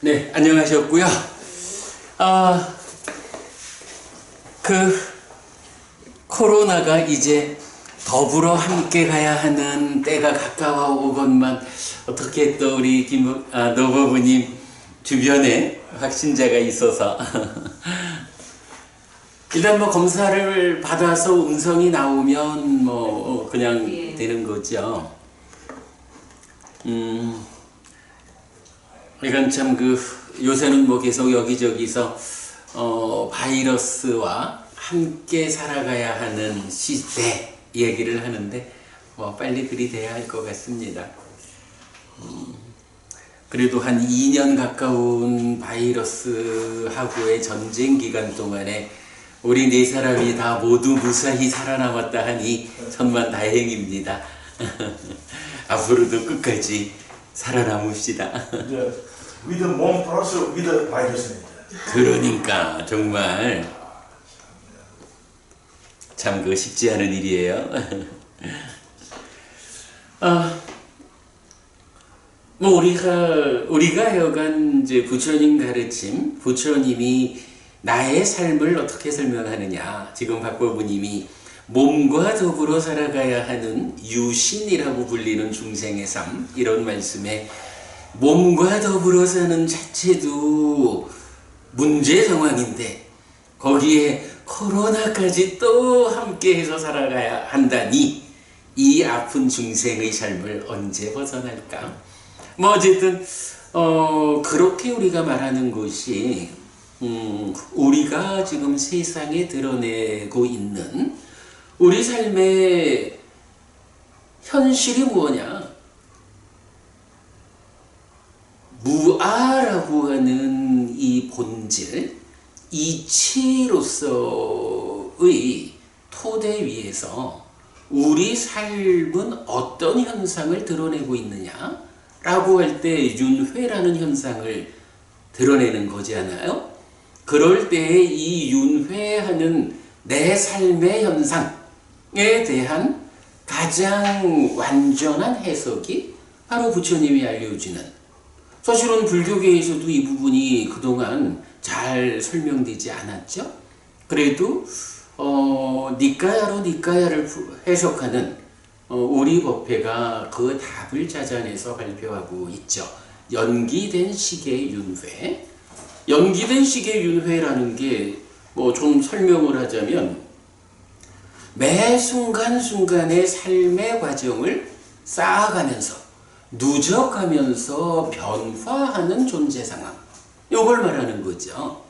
네, 안녕하셨고요. 코로나가 이제 더불어 함께 가야 하는 때가 가까워 오건만 어떻게 또 우리 노부부님 주변에 확진자가 있어서 일단 검사를 받아서 음성이 나오면 그냥 되는 거죠. 이건 참 요새는 계속 여기저기서 바이러스와 함께 살아가야 하는 시대 얘기를 하는데 빨리 들이대야 할 것 같습니다. 그래도 한 2년 가까운 바이러스하고의 전쟁 기간 동안에 우리 네 사람이 다 모두 무사히 살아남았다 하니 천만 다행입니다. 앞으로도 끝까지 살아남읍시다. with the 몸 플러스 with the 바이러스입니다. 그러니까 정말 참 쉽지 않은 일이에요. 우리가 하여간 이제 부처님 가르침, 부처님이 나의 삶을 어떻게 설명하느냐. 지금 박법부님이 몸과 더불어 살아가야 하는 유신이라고 불리는 중생의 삶, 이런 말씀에 몸과 더불어 사는 자체도 문제 상황인데 거기에 코로나까지 또 함께해서 살아가야 한다니 이 아픈 중생의 삶을 언제 벗어날까? 어쨌든 그렇게 우리가 말하는 것이 우리가 지금 세상에 드러내고 있는 우리 삶의 현실이 뭐냐? 무아라고 하는 이 본질, 이치로서의 토대 위에서 우리 삶은 어떤 현상을 드러내고 있느냐? 라고 할 때 윤회라는 현상을 드러내는 거잖아요. 그럴 때 이 윤회하는 내 삶의 현상에 대한 가장 완전한 해석이 바로 부처님이 알려주는, 사실은 불교계에서도 이 부분이 그동안 잘 설명되지 않았죠. 그래도 니까야로 니까야를 해석하는 우리 법회가 그 답을 찾아내서 발표하고 있죠. 연기된 시계 윤회. 연기된 시계 윤회라는 게 좀 설명을 하자면 매 순간순간의 삶의 과정을 쌓아가면서 누적하면서 변화하는 존재 상황, 이걸 말하는 거죠.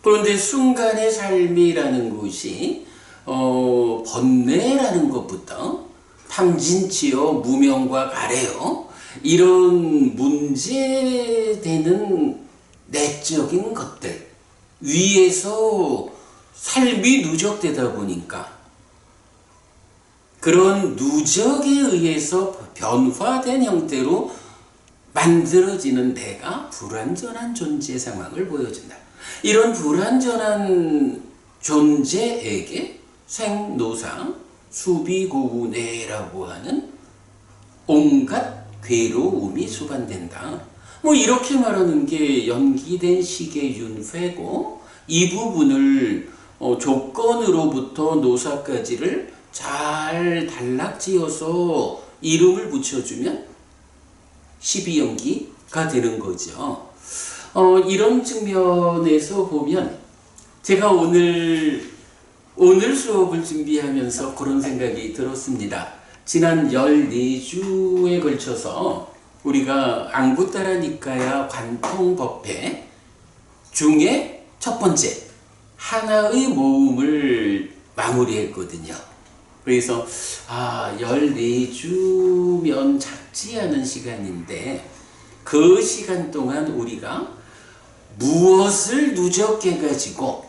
그런데 순간의 삶이라는 것이 번뇌라는 것부터 탐진치요, 무명과 가래요, 이런 문제되는 내적인 것들 위에서 삶이 누적되다 보니까 그런 누적에 의해서 변화된 형태로 만들어지는 내가 불완전한 존재 상황을 보여준다. 이런 불완전한 존재에게 생노상 수비고우뇌라고 하는 온갖 괴로움이 수반된다. 이렇게 말하는 게 연기된 시계 윤회고, 이 부분을 조건으로부터 노사까지를 잘 단락지어서 이름을 붙여주면 12연기가 되는 거죠. 이런 측면에서 보면 제가 오늘 수업을 준비하면서 그런 생각이 들었습니다. 지난 14주에 걸쳐서 우리가 앙구따라 니까야 관통법회 중에 첫 번째 하나의 모음을 마무리했거든요. 그래서 14주면 작지 않은 시간인데 그 시간 동안 우리가 무엇을 누적해가지고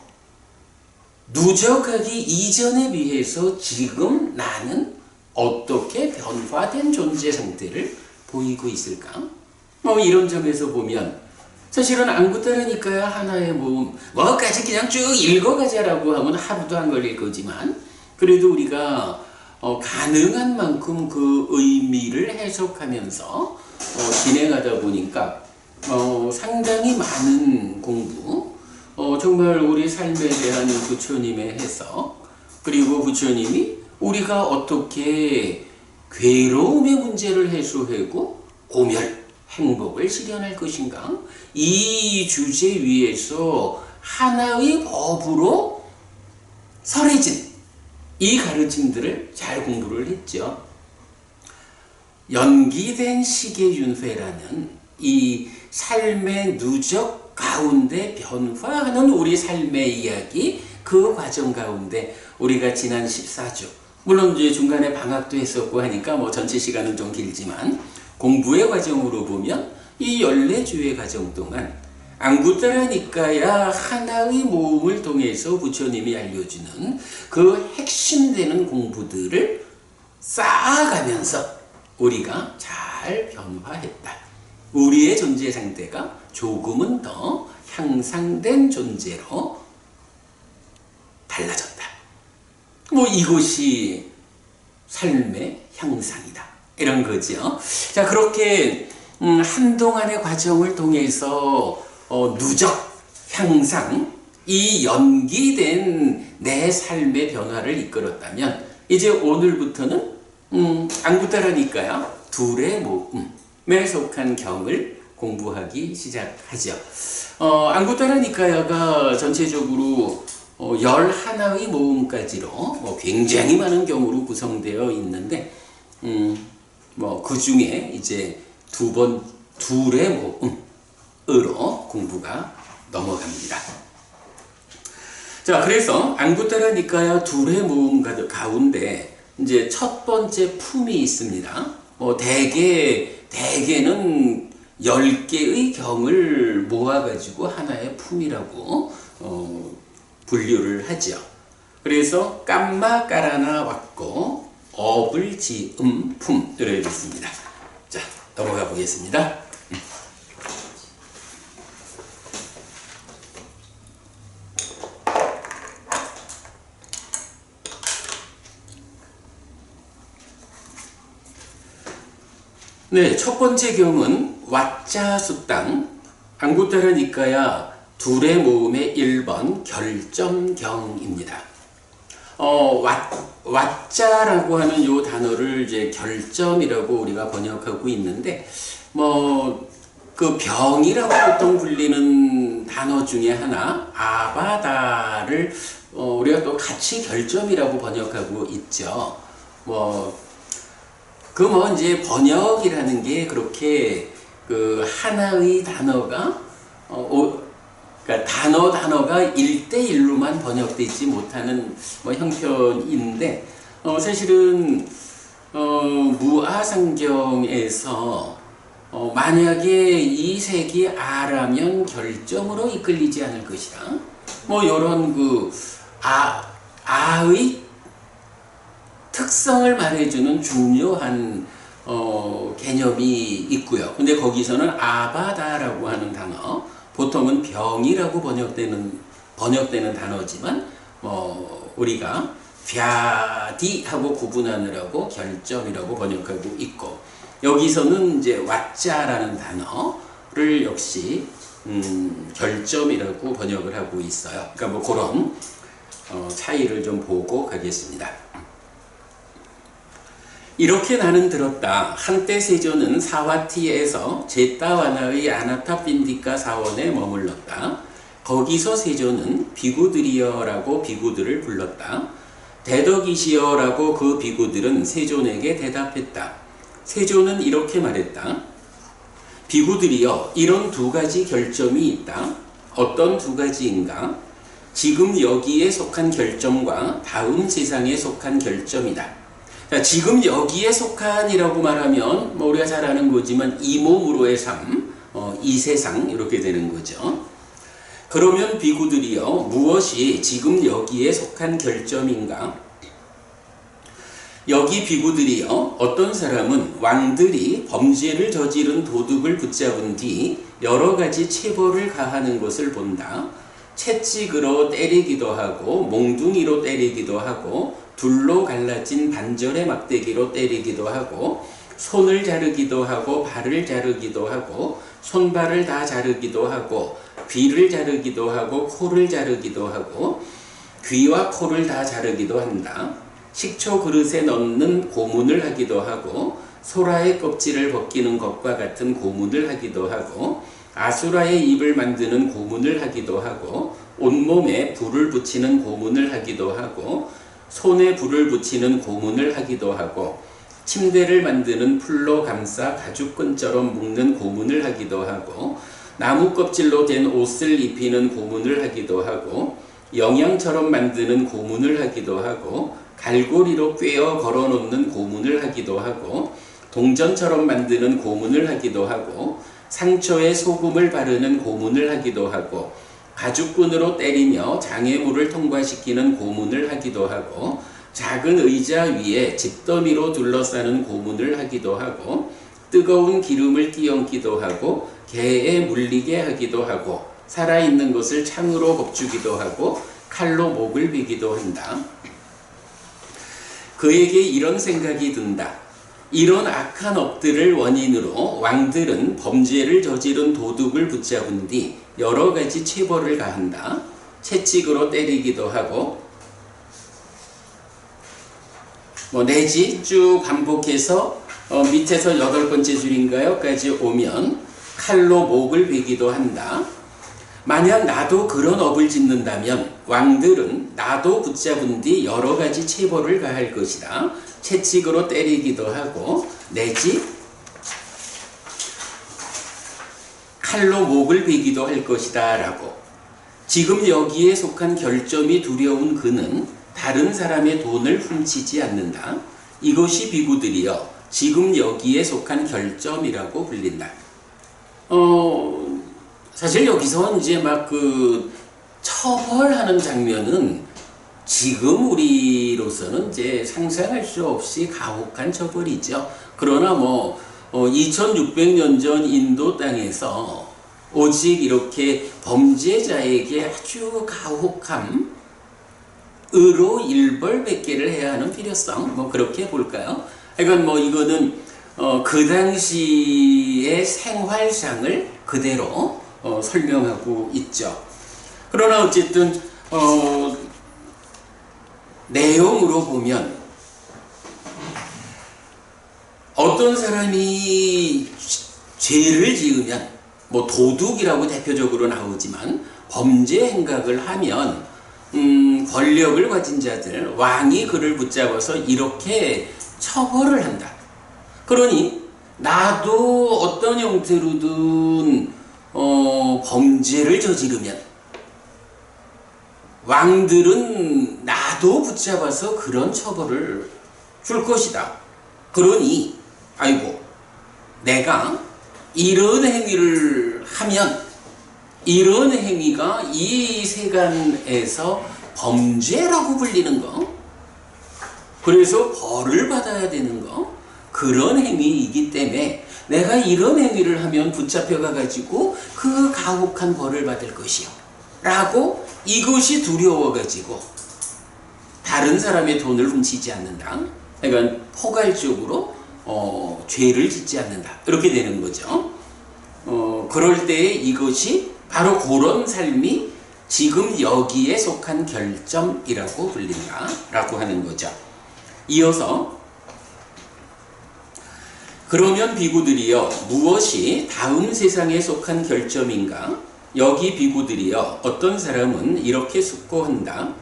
누적하기 이전에 비해서 지금 나는 어떻게 변화된 존재 상태를 보이고 있을까? 이런 점에서 보면 사실은 앙구따라 니까야 하나의 모음 뭐까지 그냥 쭉 읽어가자라고 하면 하루도 안 걸릴 거지만 그래도 우리가 가능한 만큼 그 의미를 해석하면서 진행하다 보니까 상당히 많은 공부, 정말 우리 삶에 대한 부처님의 해석, 그리고 부처님이 우리가 어떻게 괴로움의 문제를 해소하고 고멸, 행복을 실현할 것인가, 이 주제 위에서 하나의 법으로 설해진 이 가르침들을 잘 공부를 했죠. 연기된 시계윤회라는 이 삶의 누적 가운데 변화하는 우리 삶의 이야기, 그 과정 가운데 우리가 지난 14주, 물론 이제 중간에 방학도 했었고 하니까 뭐 전체 시간은 좀 길지만 공부의 과정으로 보면 이 14주의 과정 동안 안구따라 니까야 하나의 모음을 통해서 부처님이 알려주는 그 핵심되는 공부들을 쌓아가면서 우리가 잘 변화했다. 우리의 존재 상태가 조금은 더 향상된 존재로 달라졌다. 뭐 이것이 삶의 향상이다. 이런 거죠. 자, 그렇게 한동안의 과정을 통해서 누적 향상, 이 연기된 내 삶의 변화를 이끌었다면 이제 오늘부터는 안구따라니까요, 둘의 모음에 속한 경을 공부하기 시작하죠. 안구따라니까야가 전체적으로 11의 모음까지로 굉장히 많은 경우로 구성되어 있는데 그 중에 이제 둘의 모음으로 공부가 넘어갑니다. 자, 그래서 안구따라니까야 둘의 모음 가운데 이제 첫 번째 품이 있습니다. 대개는 10개의 경을 모아가지고 하나의 품이라고 분류를 하죠. 그래서 깜마 까라나 왔고 업을 지음 품 이렇게 있습니다. 자, 넘어가 보겠습니다. 네, 첫 번째 경은 왓자 안구따라니까야 둘의 모음의 1번 결점경입니다. 왓자라고 하는 요 단어를 이제 결점이라고 우리가 번역하고 있는데, 그 병이라고 보통 불리는 단어 중에 하나, 아바다를 우리가 또 같이 결점이라고 번역하고 있죠. 이제 번역이라는 게 그렇게 그 하나의 단어가 그러니까 단어가 1대1로만 번역되지 못하는 형편인데, 사실은 무아상경에서 만약에 이 색이 아라면 결점으로 이끌리지 않을 것이다. 요런 아의 특성을 말해주는 중요한 개념이 있고요. 근데 거기서는 아바다라고 하는 단어, 보통은 병이라고 번역되는 단어지만 우리가 벼디하고 구분하느라고 결점이라고 번역하고 있고, 여기서는 이제 왓자라는 단어를 역시 결점이라고 번역을 하고 있어요. 그러니까 그런 차이를 좀 보고 가겠습니다. 이렇게 나는 들었다. 한때 세조는 사와티에서 제타와나의 아나타핀디카 사원에 머물렀다. 거기서 세조는 비구들이여라고 비구들을 불렀다. 대덕이시여라고 그 비구들은 세존에게 대답했다. 세조는 이렇게 말했다. 비구들이여, 이런 두 가지 결점이 있다. 어떤 두 가지인가? 지금 여기에 속한 결점과 다음 세상에 속한 결점이다. 자, 지금 여기에 속한이라고 말하면 우리가 잘 아는 거지만 이 몸으로의 삶, 이 세상 이렇게 되는 거죠. 그러면 비구들이여, 무엇이 지금 여기에 속한 결점인가? 여기 비구들이여, 어떤 사람은 왕들이 범죄를 저지른 도둑을 붙잡은 뒤 여러 가지 체벌을 가하는 것을 본다. 채찍으로 때리기도 하고 몽둥이로 때리기도 하고 둘로 갈라진 반절의 막대기로 때리기도 하고 손을 자르기도 하고 발을 자르기도 하고 손발을 다 자르기도 하고 귀를 자르기도 하고 코를 자르기도 하고 귀와 코를 다 자르기도 한다. 식초 그릇에 넣는 고문을 하기도 하고 소라의 껍질을 벗기는 것과 같은 고문을 하기도 하고 아수라의 입을 만드는 고문을 하기도 하고 온몸에 불을 붙이는 고문을 하기도 하고 손에 불을 붙이는 고문을 하기도 하고 침대를 만드는 풀로 감싸 가죽끈처럼 묶는 고문을 하기도 하고 나무 껍질로 된 옷을 입히는 고문을 하기도 하고 영양처럼 만드는 고문을 하기도 하고 갈고리로 꿰어 걸어놓는 고문을 하기도 하고 동전처럼 만드는 고문을 하기도 하고 상처에 소금을 바르는 고문을 하기도 하고 가죽끈으로 때리며 장애물을 통과시키는 고문을 하기도 하고 작은 의자 위에 집더미로 둘러싸는 고문을 하기도 하고 뜨거운 기름을 끼얹기도 하고 개에 물리게 하기도 하고 살아있는 것을 창으로 겁주기도 하고 칼로 목을 베기도 한다. 그에게 이런 생각이 든다. 이런 악한 업들을 원인으로 왕들은 범죄를 저지른 도둑을 붙잡은 뒤 여러 가지 체벌을 가한다. 채찍으로 때리기도 하고 내지 쭉 반복해서 밑에서 8번째 줄인가요? 까지 오면 칼로 목을 베기도 한다. 만약 나도 그런 업을 짓는다면 왕들은 나도 붙잡은 뒤 여러 가지 체벌을 가할 것이다. 채찍으로 때리기도 하고 내지 칼로 목을 베기도 할 것이다 라고. 지금 여기에 속한 결점이 두려운 그는 다른 사람의 돈을 훔치지 않는다. 이것이 비구들이여 지금 여기에 속한 결점이라고 불린다. 사실 여기서 이제 막 그 처벌하는 장면은 지금 우리로서는 이제 상상할 수 없이 가혹한 처벌이죠. 그러나 2600년 전 인도 땅에서 오직 이렇게 범죄자에게 아주 가혹함으로 일벌백계를 해야 하는 필요성, 그렇게 볼까요? 그러니까 이거는 그 당시의 생활상을 그대로 설명하고 있죠. 그러나 어쨌든 내용으로 보면 어떤 사람이 죄를 지으면 도둑이라고 대표적으로 나오지만 범죄 행각을 하면 권력을 가진 자들, 왕이 그를 붙잡아서 이렇게 처벌을 한다. 그러니 나도 어떤 형태로든 범죄를 저지르면 왕들은 나도 붙잡아서 그런 처벌을 줄 것이다. 그러니 아이고 내가 이런 행위를 하면 이런 행위가 이 세간에서 범죄라고 불리는 거, 그래서 벌을 받아야 되는 거, 그런 행위이기 때문에 내가 이런 행위를 하면 붙잡혀가 가지고 그 가혹한 벌을 받을 것이요 라고, 이것이 두려워 가지고 다른 사람의 돈을 훔치지 않는다. 그러니까 포괄적으로 죄를 짓지 않는다. 이렇게 되는 거죠. 그럴 때에 이것이 바로 그런 삶이 지금 여기에 속한 결점이라고 불린다 라고 하는 거죠. 이어서 그러면 비구들이여 무엇이 다음 세상에 속한 결점인가? 여기 비구들이여 어떤 사람은 이렇게 숙고한다.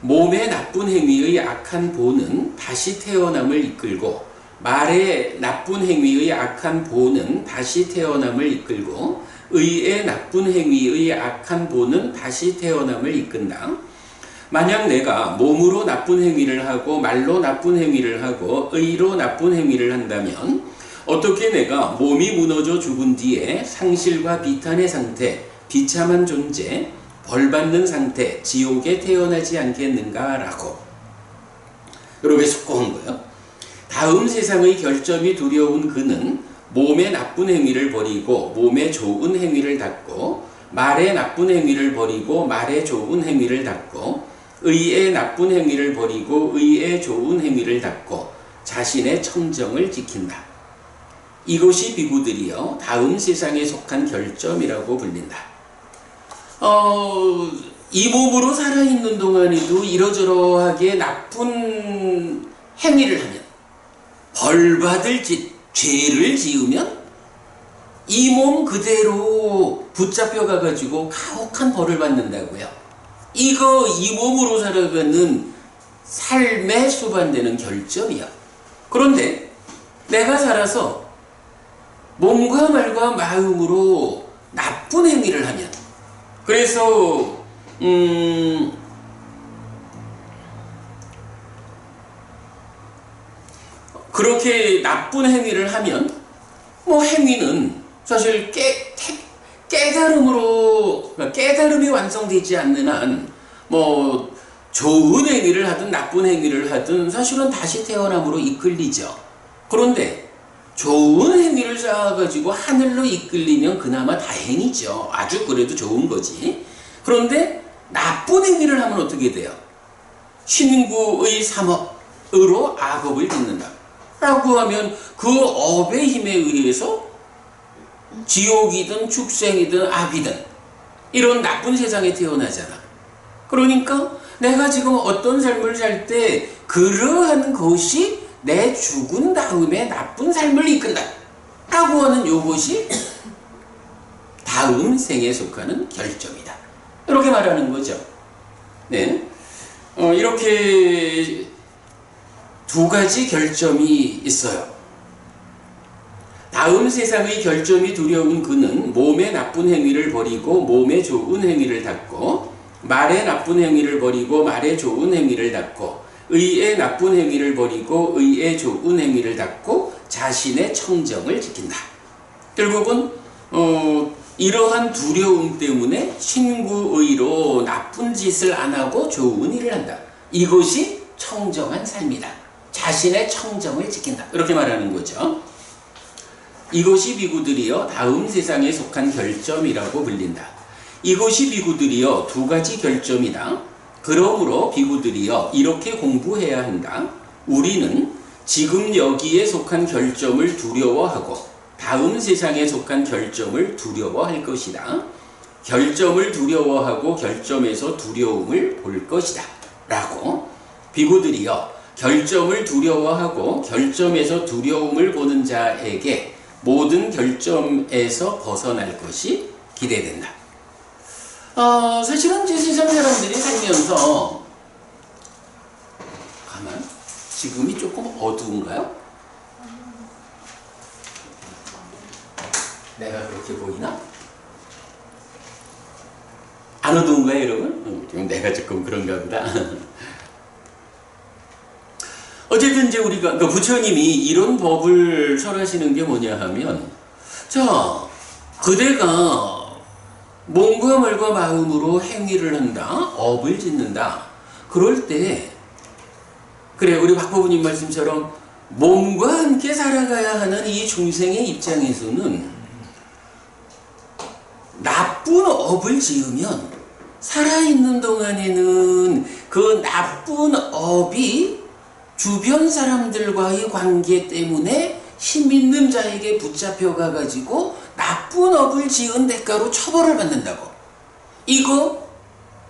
몸의 나쁜 행위의 악한 보는 다시 태어남을 이끌고 말의 나쁜 행위의 악한 보는 다시 태어남을 이끌고 의의 나쁜 행위의 악한 보는 다시 태어남을 이끈다. 만약 내가 몸으로 나쁜 행위를 하고 말로 나쁜 행위를 하고 의로 나쁜 행위를 한다면 어떻게 내가 몸이 무너져 죽은 뒤에 상실과 비탄의 상태, 비참한 존재, 벌받는 상태, 지옥에 태어나지 않겠는가라고. 이렇게 숙고한 거예요. 다음 세상의 결점이 두려운 그는 몸의 나쁜 행위를 버리고 몸의 좋은 행위를 닦고 말의 나쁜 행위를 버리고 말의 좋은 행위를 닦고 의의 나쁜 행위를 버리고 의의 좋은 행위를 닦고 자신의 청정을 지킨다. 이것이 비구들이여 다음 세상에 속한 결점이라고 불린다. 이 몸으로 살아있는 동안에도 이러저러하게 나쁜 행위를 하면, 벌받을 짓, 죄를 지으면 이 몸 그대로 붙잡혀 가가지고 가혹한 벌을 받는다고요. 이거 이 몸으로 살아가는 삶에 수반되는 결점이야. 그런데 내가 살아서 몸과 말과 마음으로 나쁜 행위를 하면, 그래서 그렇게 나쁜 행위를 하면 뭐 행위는 사실 깨달음으로, 깨달음이 완성되지 않는 한 뭐 좋은 행위를 하든 나쁜 행위를 하든 사실은 다시 태어남으로 이끌리죠. 그런데 좋은 행위를 쌓아가지고 하늘로 이끌리면 그나마 다행이죠. 아주 그래도 좋은 거지. 그런데 나쁜 행위를 하면 어떻게 돼요? 신구의 삼업으로 악업을 짓는다 라고 하면 그 업의 힘에 의해서 지옥이든 축생이든 악이든 이런 나쁜 세상에 태어나잖아. 그러니까 내가 지금 어떤 삶을 살 때 그러한 것이 내 죽은 다음에 나쁜 삶을 이끈다 라고 하는 요것이 다음 생에 속하는 결점이다. 이렇게 말하는 거죠. 네. 이렇게 두 가지 결점이 있어요. 다음 세상의 결점이 두려운 그는 몸의 나쁜 행위를 버리고 몸의 좋은 행위를 닦고, 말의 나쁜 행위를 버리고 말의 좋은 행위를 닦고, 의의 나쁜 행위를 버리고 의의 좋은 행위를 닦고 자신의 청정을 지킨다. 결국은 이러한 두려움 때문에 신구의로 나쁜 짓을 안 하고 좋은 일을 한다. 이것이 청정한 삶이다. 자신의 청정을 지킨다. 이렇게 말하는 거죠. 이것이 비구들이여 다음 세상에 속한 결점이라고 불린다. 이것이 비구들이여 두 가지 결점이다. 그러므로 비구들이여 이렇게 공부해야 한다. 우리는 지금 여기에 속한 결점을 두려워하고 다음 세상에 속한 결점을 두려워할 것이다. 결점을 두려워하고 결점에서 두려움을 볼 것이다. 라고 비구들이여 결점을 두려워하고 결점에서 두려움을 보는 자에게 모든 결점에서 벗어날 것이 기대된다. 사실은 이제 세상 사람들이 살면서 지금이 조금 어두운가요? 내가 그렇게 보이나? 안 어두운가요, 여러분? 내가 조금 그런가 보다. 어쨌든 이제 우리가, 그러니까 부처님이 이런 법을 설하시는 게 뭐냐 하면, 자, 그대가 몸과 말과 마음으로 행위를 한다, 업을 짓는다. 그럴 때, 그래, 우리 박보부님 말씀처럼 몸과 함께 살아가야 하는 이 중생의 입장에서는 나쁜 업을 지으면 살아있는 동안에는 그 나쁜 업이 주변 사람들과의 관계 때문에 힘 있는 자에게 붙잡혀가 가지고 나쁜 업을 지은 대가로 처벌을 받는다고. 이거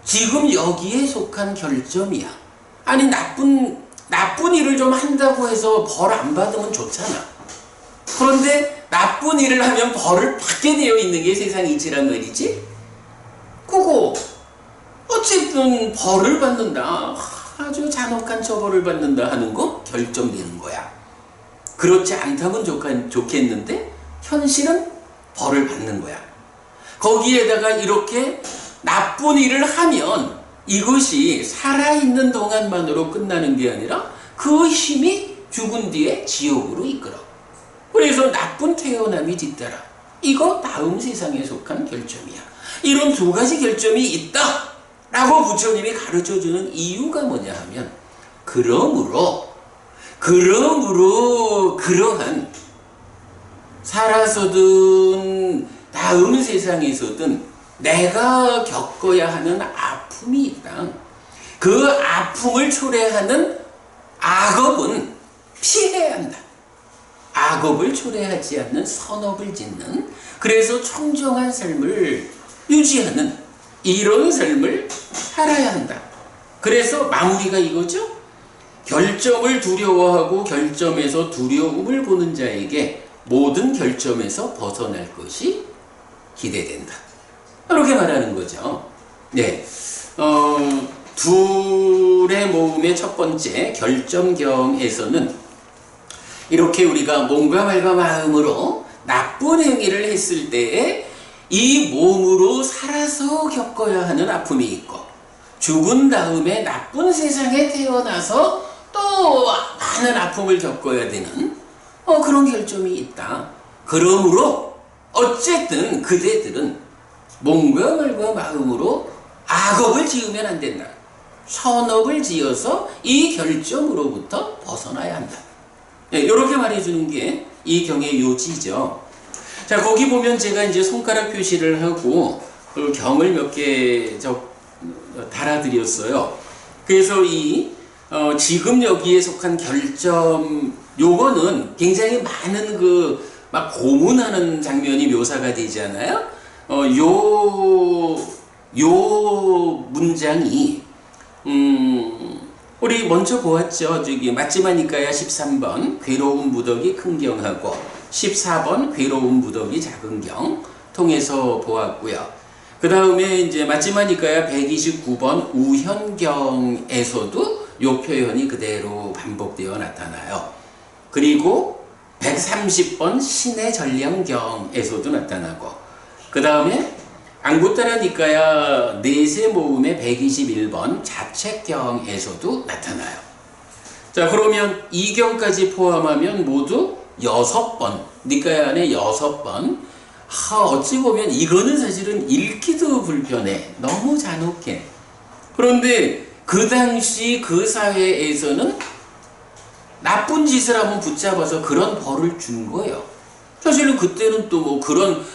지금 여기에 속한 결점이야. 아니 나쁜 일을 좀 한다고 해서 벌 안 받으면 좋잖아. 그런데 나쁜 일을 하면 벌을 받게 되어 있는 게 세상 이치란 말이지. 그거 어쨌든 벌을 받는다, 아주 잔혹한 처벌을 받는다 하는 거 결정되는 거야. 그렇지 않다면 좋겠는데 현실은 벌을 받는 거야. 거기에다가 이렇게 나쁜 일을 하면 이것이 살아있는 동안만으로 끝나는 게 아니라 그 힘이 죽은 뒤에 지옥으로 이끌어. 그래서 나쁜 태어남이 뒤따라. 이거 다음 세상에 속한 결점이야. 이런 두 가지 결점이 있다 라고 부처님이 가르쳐주는 이유가 뭐냐 하면, 그러므로 그러한 살아서든 다음 세상에서든 내가 겪어야 하는 아픔이 있다. 그 아픔을 초래하는 악업은 피해야 한다. 악업을 초래하지 않는 선업을 짓는, 그래서 청정한 삶을 유지하는 이런 삶을 살아야 한다. 그래서 마무리가 이거죠. 결점을 두려워하고 결점에서 두려움을 보는 자에게 모든 결점에서 벗어날 것이 기대된다. 이렇게 말하는 거죠. 네, 둘의 모음의 첫 번째 결점경에서는 이렇게 우리가 몸과 말과 마음으로 나쁜 행위를 했을 때에 이 몸으로 살아서 겪어야 하는 아픔이 있고, 죽은 다음에 나쁜 세상에 태어나서 또 많은 아픔을 겪어야 되는 그런 결점이 있다. 그러므로 어쨌든 그대들은 몸과 말과 마음으로 악업을 지으면 안 된다. 선업을 지어서 이 결점으로부터 벗어나야 한다. 네, 이렇게 말해주는 게 이 경의 요지죠. 자, 거기 보면 제가 이제 손가락 표시를 하고 그 경을 몇 개 달아드렸어요. 그래서 지금 여기에 속한 결점, 요거는 굉장히 많은 막 고문하는 장면이 묘사가 되잖아요. 요 문장이, 우리 먼저 보았죠. 저기 맞지마니까야 13번 괴로운 무더기 큰 경하고 14번 괴로운 무더기 작은 경 통해서 보았고요. 그 다음에 이제 맞지마니까야 129번 우현경에서도 요 표현이 그대로 반복되어 나타나요. 그리고 130번 신의 전령경에서도 나타나고, 그 다음에 안구따라니까야 넷의 모음의 121번 자책경에서도 나타나요. 자, 그러면 이 경까지 포함하면 모두 6번, 니까야 안에 6번. 어찌 보면 이거는 사실은 읽기도 불편해. 너무 잔혹해. 그런데 그 당시 그 사회에서는 나쁜 짓을 하면 붙잡아서 그런 벌을 준 거예요. 사실은 그때는 또 뭐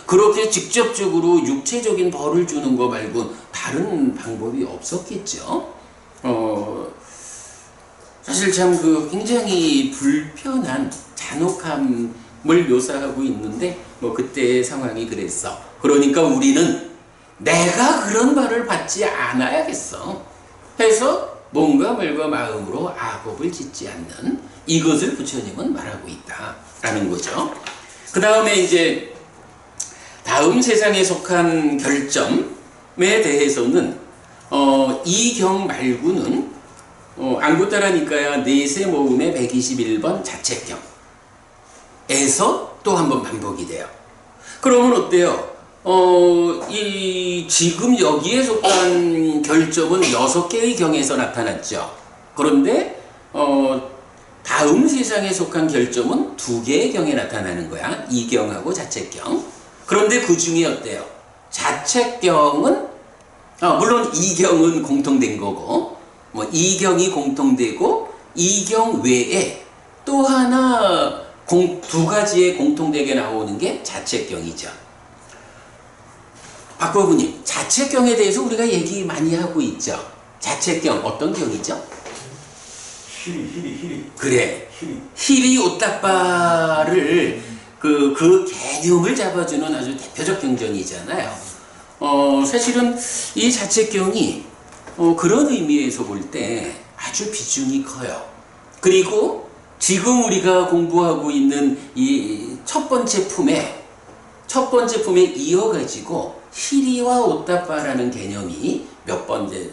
그렇게 직접적으로 육체적인 벌을 주는 거 말고 다른 방법이 없었겠죠. 사실 참 굉장히 불편한 잔혹함을 묘사하고 있는데, 뭐 그때의 상황이 그랬어. 그러니까 우리는 내가 그런 벌을 받지 않아야겠어 해서 몸과 말과 마음으로 악업을 짓지 않는, 이것을 부처님은 말하고 있다라는 거죠. 그 다음에 이제 다음 세상에 속한 결점에 대해서는 이 경 말고는 안구따라니까야 넷의 모음의 121번 자책경에서 또 한 번 반복이 돼요. 그러면 어때요? 지금 여기에 속한 결점은 6개의 경에서 나타났죠. 그런데 다음 세상에 속한 결점은 2개의 경에 나타나는 거야. 이경하고 자책경. 그런데 그 중에 어때요? 자책경은 물론 이경은 공통된 거고, 뭐 이경이 공통되고, 이경 외에 또 하나 2가지의 공통되게 나오는 게 자책경이죠. 박법우님, 자책경에 대해서 우리가 얘기 많이 하고 있죠. 자책경 어떤 경이죠? 희리. 그래. 희리 오따빠를 그 개념을 잡아주는 아주 대표적 경전이잖아요. 사실은 이 자책경이 그런 의미에서 볼 때 아주 비중이 커요. 그리고 지금 우리가 공부하고 있는 이 첫 번째 품에 이어가지고 희리와 오따빠라는 개념이 몇 번 이제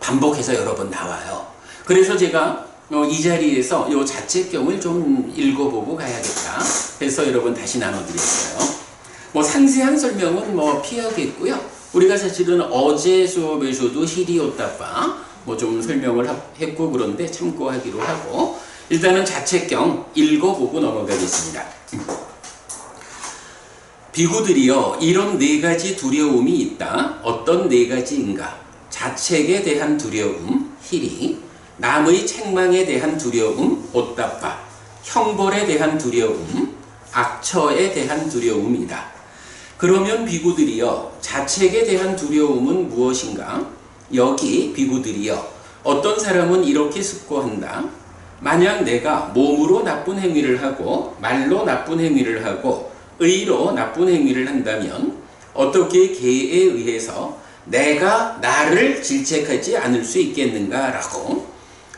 반복해서 여러 번 나와요. 그래서 제가 이 자리에서 이 자책경을 좀 읽어보고 가야겠다 해서 여러분 다시 나눠드렸어요. 뭐 상세한 설명은 뭐 피하겠고요. 우리가 사실은 어제 수업에서도 희리오따빠 뭐 좀 설명을 했고, 그런데 참고하기로 하고, 일단은 자책경 읽어보고 넘어가겠습니다. 비구들이여, 이런 4가지 두려움이 있다. 어떤 4가지인가? 자책에 대한 두려움, 희리, 남의 책망에 대한 두려움, 오따빠, 형벌에 대한 두려움, 악처에 대한 두려움이다. 그러면 비구들이여, 자책에 대한 두려움은 무엇인가? 여기 비구들이여, 어떤 사람은 이렇게 숙고한다. 만약 내가 몸으로 나쁜 행위를 하고 말로 나쁜 행위를 하고 의로 나쁜 행위를 한다면 어떻게 계에 의해서 내가 나를 질책하지 않을 수 있겠는가라고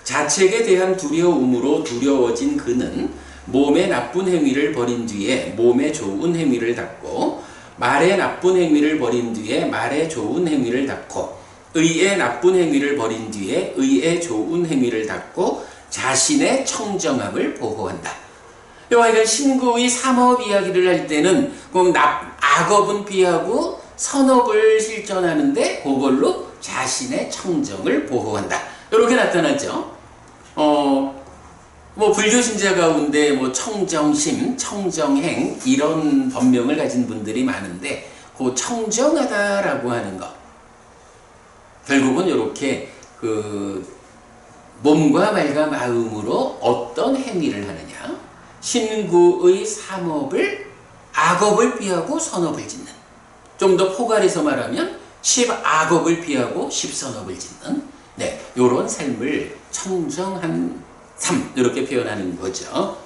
자책에 대한 두려움으로 두려워진 그는 몸의 나쁜 행위를 벌인 뒤에 몸의 좋은 행위를 닦고 말의 나쁜 행위를 벌인 뒤에 말의 좋은 행위를 닦고 의의 나쁜 행위를 벌인 뒤에 의의 좋은 행위를 닦고 자신의 청정함을 보호한다. 이건 신구의 삼업 이야기를 할 때는 꼭 악업은 피하고 선업을 실천하는데 그걸로 자신의 청정을 보호한다. 이렇게 나타나죠. 불교 신자 가운데 청정심, 청정행 이런 법명을 가진 분들이 많은데 그 청정하다라고 하는 것 결국은 이렇게 몸과 말과 마음으로 어떤 행위를 하느냐 신구의 삼업을 악업을 피하고 선업을 짓는 좀 더 포괄해서 말하면 10악업을 피하고 10선업을 짓는 이런 삶을 청정한 삶 이렇게 표현하는 거죠.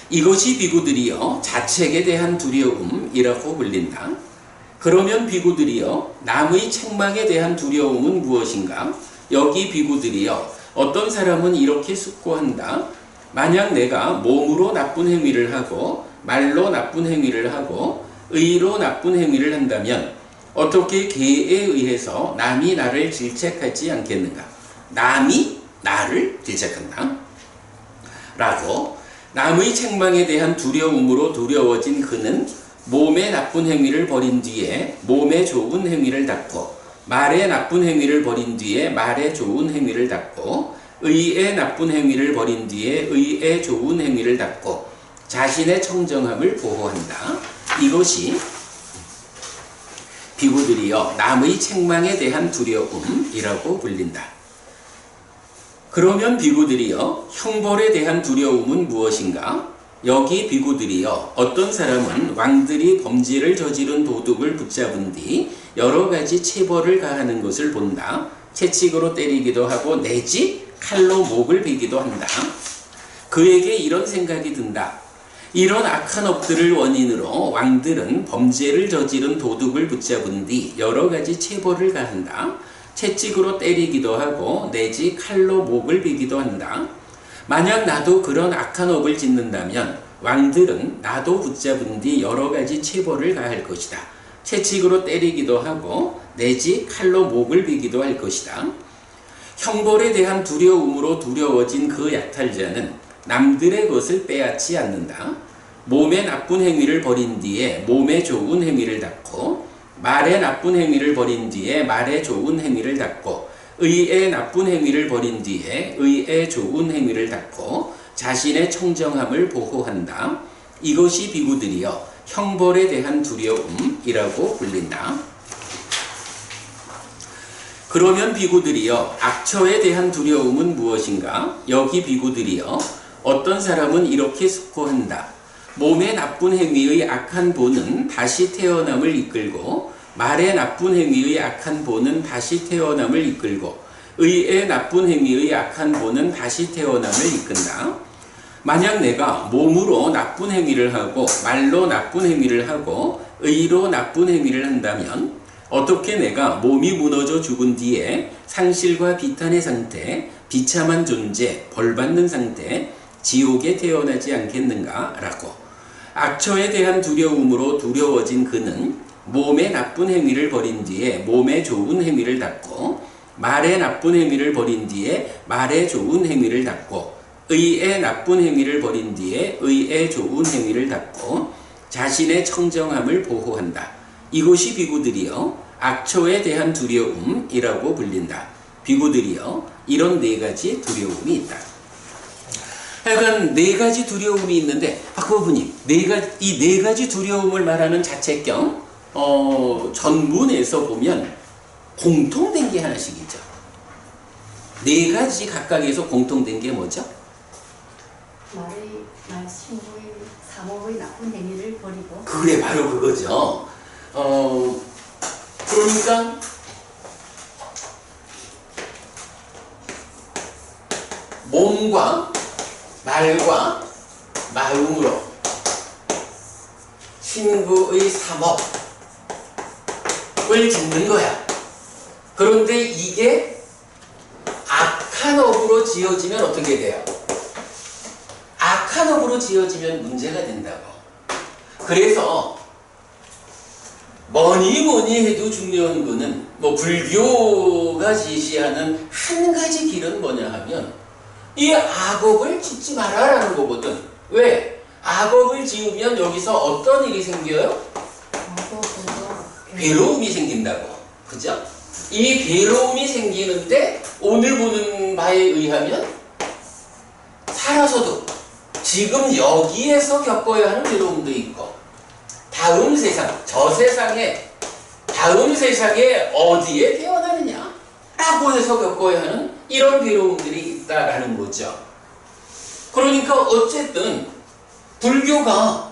이것이 비구들이여 자책에 대한 두려움이라고 불린다. 그러면 비구들이여 남의 책망에 대한 두려움은 무엇인가? 여기 비구들이여 어떤 사람은 이렇게 숙고한다. 만약 내가 몸으로 나쁜 행위를 하고 말로 나쁜 행위를 하고 의로 나쁜 행위를 한다면 어떻게 계에 의해서 남이 나를 질책하지 않겠는가? 남이 나를 질책한다. 라고 남의 책망에 대한 두려움으로 두려워진 그는 몸의 나쁜 행위를 벌인 뒤에 몸의 좋은 행위를 닦고 말의 나쁜 행위를 벌인 뒤에 말의 좋은 행위를 닦고 의의 나쁜 행위를 벌인 뒤에 의의 좋은 행위를 닦고 자신의 청정함을 보호한다. 이것이 비구들이여 남의 책망에 대한 두려움이라고 불린다. 그러면 비구들이여 형벌에 대한 두려움은 무엇인가? 여기 비구들이여 어떤 사람은 왕들이 범죄를 저지른 도둑을 붙잡은 뒤 여러 가지 체벌을 가하는 것을 본다. 채찍으로 때리기도 하고 내지 칼로 목을 베기도 한다. 그에게 이런 생각이 든다. 이런 악한 업들을 원인으로 왕들은 범죄를 저지른 도둑을 붙잡은 뒤 여러 가지 체벌을 가한다. 채찍으로 때리기도 하고 내지 칼로 목을 베기도 한다. 만약 나도 그런 악한 업을 짓는다면 왕들은 나도 붙잡은 뒤 여러 가지 체벌을 가할 것이다. 채찍으로 때리기도 하고 내지 칼로 목을 베기도 할 것이다. 형벌에 대한 두려움으로 두려워진 그 약탈자는 남들의 것을 빼앗지 않는다. 몸의 나쁜 행위를 벌인 뒤에 몸의 좋은 행위를 닦고 말의 나쁜 행위를 벌인 뒤에 말의 좋은 행위를 닦고 의의 나쁜 행위를 벌인 뒤에 의의 좋은 행위를 닦고 자신의 청정함을 보호한다. 이것이 비구들이여 형벌에 대한 두려움이라고 불린다. 그러면 비구들이여 악처에 대한 두려움은 무엇인가? 여기 비구들이여 어떤 사람은 이렇게 숙고한다. 몸의 나쁜 행위의 악한 본은 다시 태어남을 이끌고 말의 나쁜 행위의 악한 본은 다시 태어남을 이끌고 의의 나쁜 행위의 악한 본은 다시 태어남을 이끈다. 만약 내가 몸으로 나쁜 행위를 하고 말로 나쁜 행위를 하고 의로 나쁜 행위를 한다면 어떻게 내가 몸이 무너져 죽은 뒤에 상실과 비탄의 상태, 비참한 존재, 벌받는 상태, 지옥에 태어나지 않겠는가? 라고 악처에 대한 두려움으로 두려워진 그는 몸의 나쁜 행위를 벌인 뒤에 몸의 좋은 행위를 닦고 말의 나쁜 행위를 벌인 뒤에 말의 좋은 행위를 닦고 의의 나쁜 행위를 벌인 뒤에 의의 좋은 행위를 닦고 자신의 청정함을 보호한다. 이것이 비구들이여 악처에 대한 두려움이라고 불린다. 비구들이여 이런 네 가지 두려움이 있다. 약간 네 가지 두려움이 있는데 박보부님 이 네 가지 두려움을 말하는 자책경 전문에서 보면 공통된 게 하나씩 있죠. 네 가지 각각에서 공통된 게 뭐죠? 신부의 사모의 나쁜 행위를 버리고 그래 바로 그거죠. 그러니까 몸과 말과 마음으로 신구의 삼업을 짓는 거야. 그런데 이게 악한 업으로 지어지면 어떻게 돼요? 악한 업으로 지어지면 문제가 된다고. 그래서 뭐니 해도 중요한 거는 뭐 불교가 제시하는 한 가지 길은 뭐냐 하면 이 악업을 짓지 마라라는 거거든. 왜? 악업을 지으면 여기서 어떤 일이 생겨요? 괴로움이 생긴다고. 그죠? 이 괴로움이 생기는데 오늘 보는 바에 의하면 살아서도 지금 여기에서 겪어야 하는 괴로움도 있고 다음 세상, 저 세상에 다음 세상에 어디에 태어나느냐 라고 해서 겪어야 하는 이런 괴로움들이 있다라는 거죠. 그러니까 어쨌든 불교가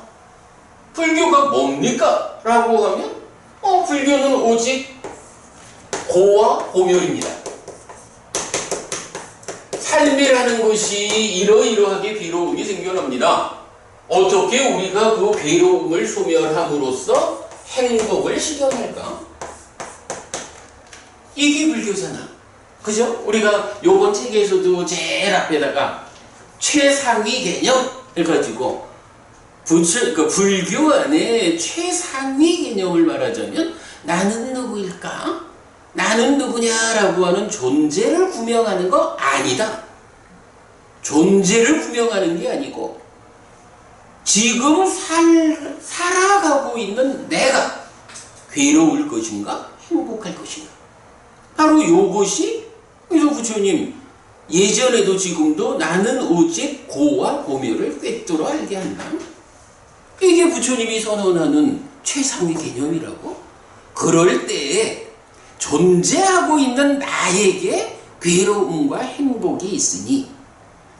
뭡니까? 라고 하면 불교는 오직 고와 고멸입니다. 삶이라는 것이 이러이러하게 괴로움이 생겨납니다. 어떻게 우리가 그 괴로움을 소멸함으로써 행복을 실현할까? 이게 불교잖아. 그죠? 우리가 요번 책에서도 제일 앞에다가 최상위 개념을 가지고 불교 안에 최상위 개념을 말하자면 나는 누구일까? 나는 누구냐라고 하는 존재를 구명하는 거 아니다. 존재를 구명하는 게 아니고 지금 살아가고 있는 내가 괴로울 것인가? 행복할 것인가? 바로 요것이 그래서 부처님 예전에도 지금도 나는 오직 고와 고멸을 꿰뚫어 알게 한다. 이게 부처님이 선언하는 최상위 개념이라고. 그럴 때에 존재하고 있는 나에게 괴로움과 행복이 있으니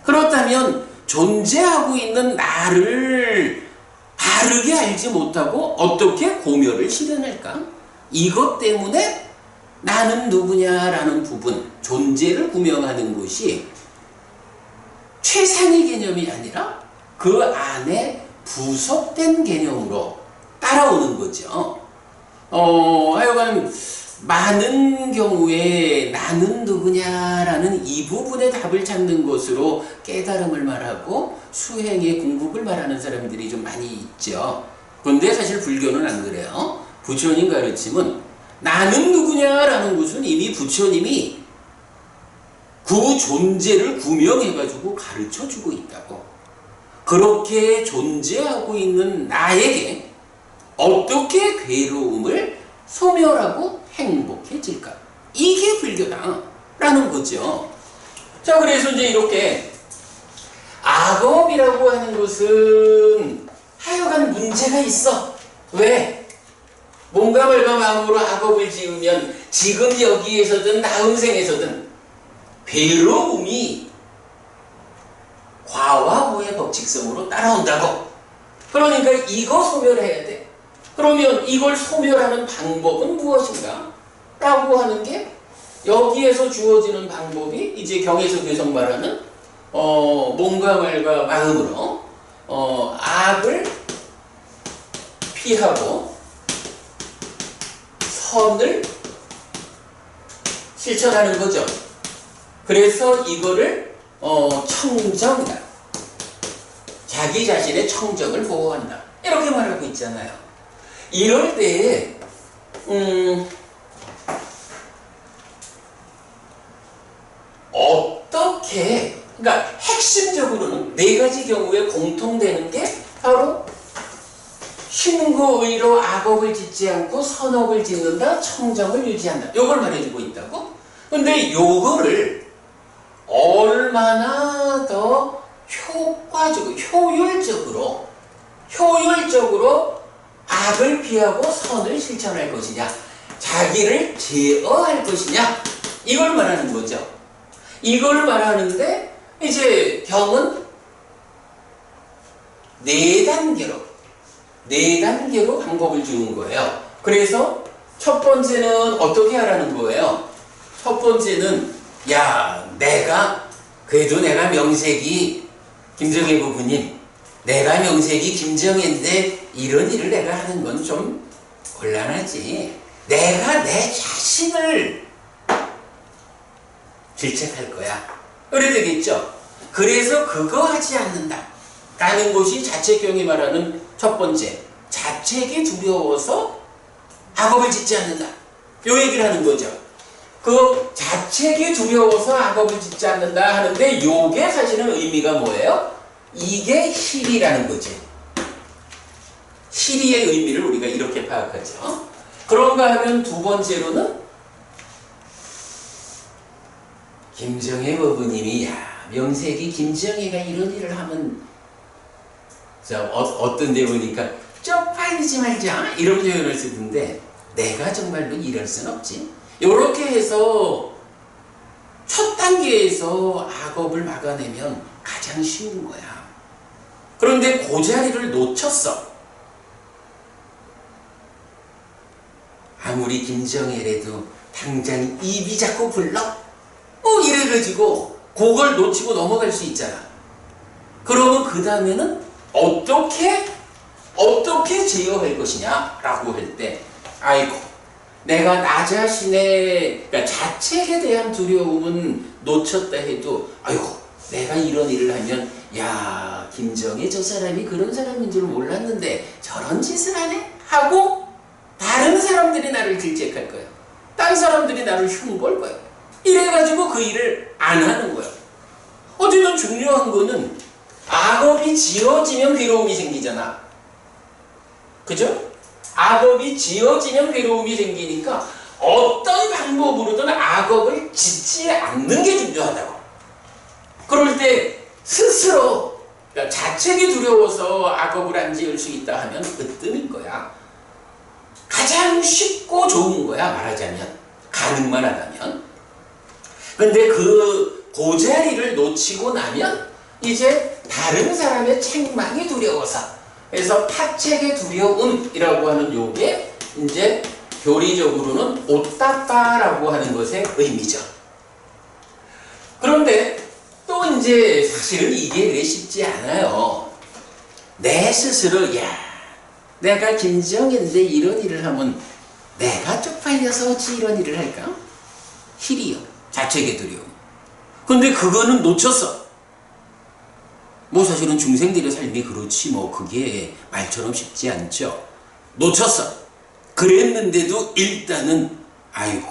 그렇다면 존재하고 있는 나를 바르게 알지 못하고 어떻게 고멸을 실현할까? 이것 때문에 나는 누구냐라는 부분, 존재를 구명하는 것이 최상위 개념이 아니라 그 안에 부속된 개념으로 따라오는 거죠. 하여간 많은 경우에 나는 누구냐라는 이 부분의 답을 찾는 것으로 깨달음을 말하고 수행의 궁극을 말하는 사람들이 좀 많이 있죠. 그런데 사실 불교는 안 그래요. 부처님 가르침은 나는 누구냐라는 것은 이미 부처님이 그 존재를 구명해가지고 가르쳐주고 있다고. 그렇게 존재하고 있는 나에게 어떻게 괴로움을 소멸하고 행복해질까? 이게 불교다라는 거죠. 자, 그래서 이제 이렇게 악업이라고 하는 것은 하여간 문제가 있어. 왜? 몸과 말과 마음으로 악업을 지으면 지금 여기에서든 다음 생에서든 괴로움이 과와 후의 법칙성으로 따라온다고. 그러니까 이거 소멸해야 돼. 그러면 이걸 소멸하는 방법은 무엇인가? 라고 하는 게 여기에서 주어지는 방법이 이제 경에서 계속 말하는 몸과 말과 마음으로 악을 피하고 선을 실천하는 거죠. 그래서 이거를 청정이다. 자기 자신의 청정을 보호한다. 이렇게 말하고 있잖아요. 이럴 때에 어떻게 그러니까 핵심적으로는 네 가지 경우에 공통되는 게 바로 신구의로 악업을 짓지 않고 선업을 짓는다, 청정을 유지한다. 요걸 말해주고 있다고? 근데 요거를 얼마나 더 효율적으로 악을 피하고 선을 실천할 것이냐, 자기를 제어할 것이냐, 이걸 말하는 거죠. 이걸 말하는데 이제 경은 네 단계로 방법을 주는 거예요. 그래서 첫 번째는 어떻게 하라는 거예요? 첫 번째는 야, 내가 그래도 내가 명색이 김정혜 부부님, 내가 명색이 김정혜인데 이런 일을 내가 하는 건 좀 곤란하지. 내가 내 자신을 질책할 거야. 그래 되겠죠? 그래서 그거 하지 않는다 라는 것이 자책경이 말하는 첫 번째, 자책이 두려워서 악업을 짓지 않는다, 요 얘기를 하는 거죠. 그 자책이 두려워서 악업을 짓지 않는다 하는데 요게 사실은 의미가 뭐예요? 이게 희리라는 거지. 희리의 의미를 우리가 이렇게 파악하죠. 그런가 하면 두 번째로는 김정혜 어부님이 명색이 김정혜가 이런 일을 하면 어떤 데 보니까 쪽팔리지 말자 이런 표현을 쓰던데 내가 정말로 이럴 순 없지. 이렇게 해서 첫 단계에서 악업을 막아내면 가장 쉬운 거야. 그런데 그 자리를 놓쳤어. 아무리 김정혜라도 당장 입이 자꾸 불러? 이래가지고 그걸 놓치고 넘어갈 수 있잖아. 그러면 그 다음에는 어떻게 제어할 것이냐 라고 할 때 아이고 내가 나 자신의 그러니까 자책에 대한 두려움은 놓쳤다 해도 아이고 내가 이런 일을 하면 야 김정혜 저 사람이 그런 사람인 줄 몰랐는데 저런 짓을 하네? 하고 다른 사람들이 나를 질책할 거야. 다른 사람들이 나를 흉보할 거야. 이래가지고 그 일을 안 하는 거야. 어쨌든 중요한 거는 악업이 지어지면 괴로움이 생기잖아. 그죠? 악업이 지어지면 괴로움이 생기니까 어떤 방법으로든 악업을 짓지 않는 게 중요하다고. 그럴 때 스스로 그러니까 자책이 두려워서 악업을 안 지을 수 있다 하면 으뜸일 거야. 가장 쉽고 좋은 거야 말하자면. 가능만 하다면. 근데 그 자리를 놓치고 나면 이제 다른 사람의 책망이 두려워서 그래서 타책의 두려움이라고 하는 요게 이제 교리적으로는 옷닦다라고 하는 것의 의미죠. 그런데 또 이제 사실은 이게 왜 쉽지 않아요. 내 스스로 야 내가 김정혜인데 이런 일을 하면 내가 쪽팔려서 어찌 이런 일을 할까? 희리요. 자책의 두려움. 근데 그거는 놓쳤어. 뭐 사실은 중생들의 삶이 그렇지 뭐 그게 말처럼 쉽지 않죠. 놓쳤어. 그랬는데도 일단은 아이고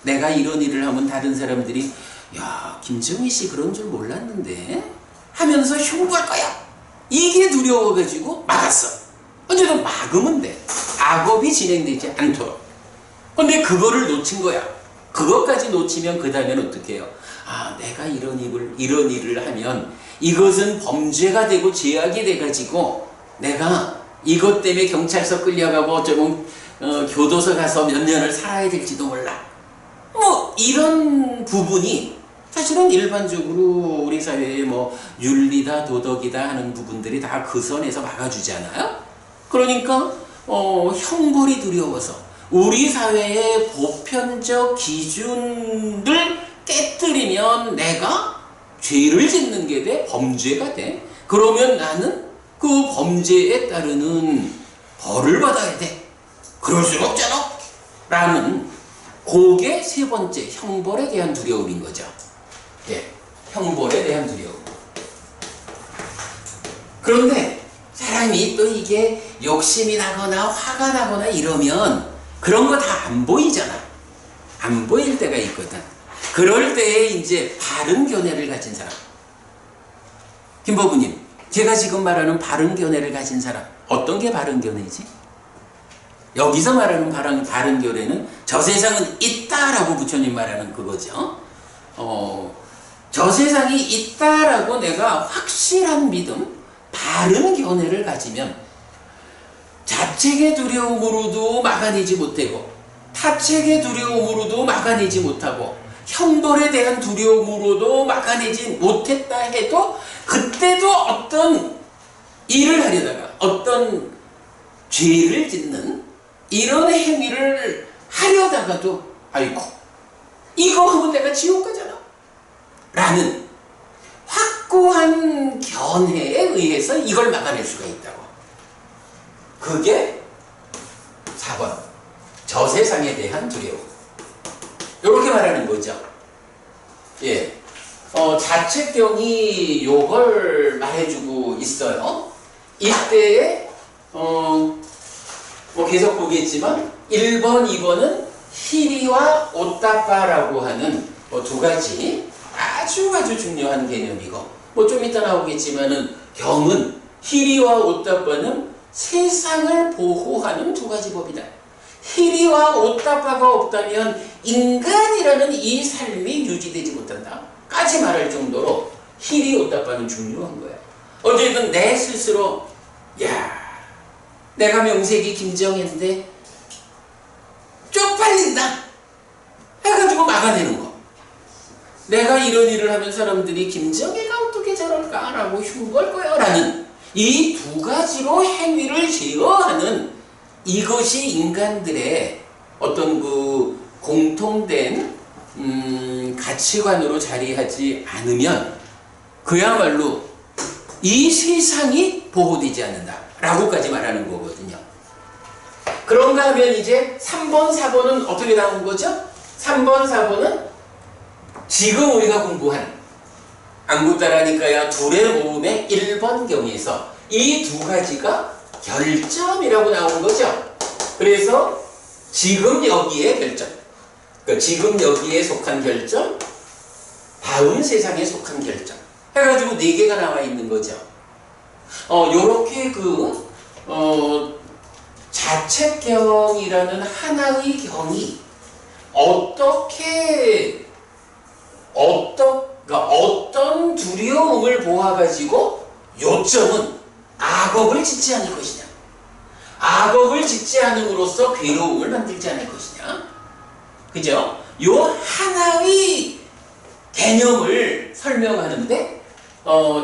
내가 이런 일을 하면 다른 사람들이 야 김정희 씨 그런 줄 몰랐는데 하면서 흉보할 거야. 이게 두려워가지고 막았어. 어쨌든 막으면 돼. 악업이 진행되지 않도록. 근데 그거를 놓친 거야. 그것까지 놓치면 그 다음에는 어떻게 해요? 아 내가 이런 일을 하면 이것은 범죄가 되고 죄악이 돼가지고 내가 이것 때문에 경찰서 끌려가고 어쩌면 교도소 가서 몇 년을 살아야 될지도 몰라. 뭐 이런 부분이 사실은 일반적으로 우리 사회에 뭐 윤리다 도덕이다 하는 부분들이 다 그 선에서 막아주잖아요. 그러니까 형벌이 두려워서 우리 사회의 보편적 기준을 깨뜨리면 내가 죄를 짓는 게 돼? 범죄가 돼? 그러면 나는 그 범죄에 따르는 벌을 받아야 돼. 그럴 수는 없잖아. 라는 그게 세 번째 형벌에 대한 두려움인 거죠. 예, 형벌에 대한 두려움. 그런데 사람이 또 이게 욕심이 나거나 화가 나거나 이러면 그런 거 다 안 보이잖아. 안 보일 때가 있거든. 그럴 때에 이제 바른 견해를 가진 사람. 김법우님, 제가 지금 말하는 바른 견해를 가진 사람, 어떤 게 바른 견해지? 여기서 말하는 바른 견해는 저 세상은 있다라고 부처님 말하는 그거죠. 저 세상이 있다라고 내가 확실한 믿음, 바른 견해를 가지면 자책의 두려움으로도 막아내지 못하고 타책의 두려움으로도 막아내지 못하고 형벌에 대한 두려움으로도 막아내지 못했다 해도 그때도 어떤 일을 하려다가 어떤 죄를 짓는 이런 행위를 하려다가도 아이고 이거 하면 내가 지옥 가잖아 라는 어떤 견해에 의해서 이걸 막아낼 수가 있다고. 그게 4번. 저 세상에 대한 두려움. 이렇게 말하는 거죠. 예. 자책경이 요걸 말해주고 있어요. 이때에, 뭐 계속 보겠지만, 1번, 2번은 희리와 오따빠라고 하는 두 가지 아주 중요한 개념이고, 뭐 좀 이따 나오겠지만은, 경은 희리와 오따빠는 세상을 보호하는 두 가지 법이다. 희리와 오따빠가 없다면 인간이라는 이 삶이 유지되지 못한다. 까지 말할 정도로 희리 오따빠는 중요한 거야. 어쨌든 내 스스로 내가 명색이 김정인데 쪽팔린다 해가지고 막아내는 거. 내가 이런 일을 하면 사람들이 김정희가 어떻게 저럴까라고 흉볼 거야 라는 이 두 가지로 행위를 제어하는 이것이 인간들의 어떤 그 공통된 가치관으로 자리하지 않으면 그야말로 이 세상이 보호되지 않는다 라고까지 말하는 거거든요. 그런가 하면 이제 3번, 4번은 어떻게 나온 거죠? 3번, 4번은 지금 우리가 공부한 안구따라니까야 둘의 모음의 1번 경에서 이 두 가지가 결점이라고 나온 거죠. 그래서 지금 여기에 결점, 그러니까 지금 여기에 속한 결점, 다음 세상에 속한 결점 해가지고 4개가 나와 있는 거죠. 요렇게 자책경이라는 하나의 경이 어떤 두려움을 보아가지고 요점은 악업을 짓지 않을 것이냐, 악업을 짓지 않음으로써 괴로움을 만들지 않을 것이냐, 그죠? 요 하나의 개념을 설명하는데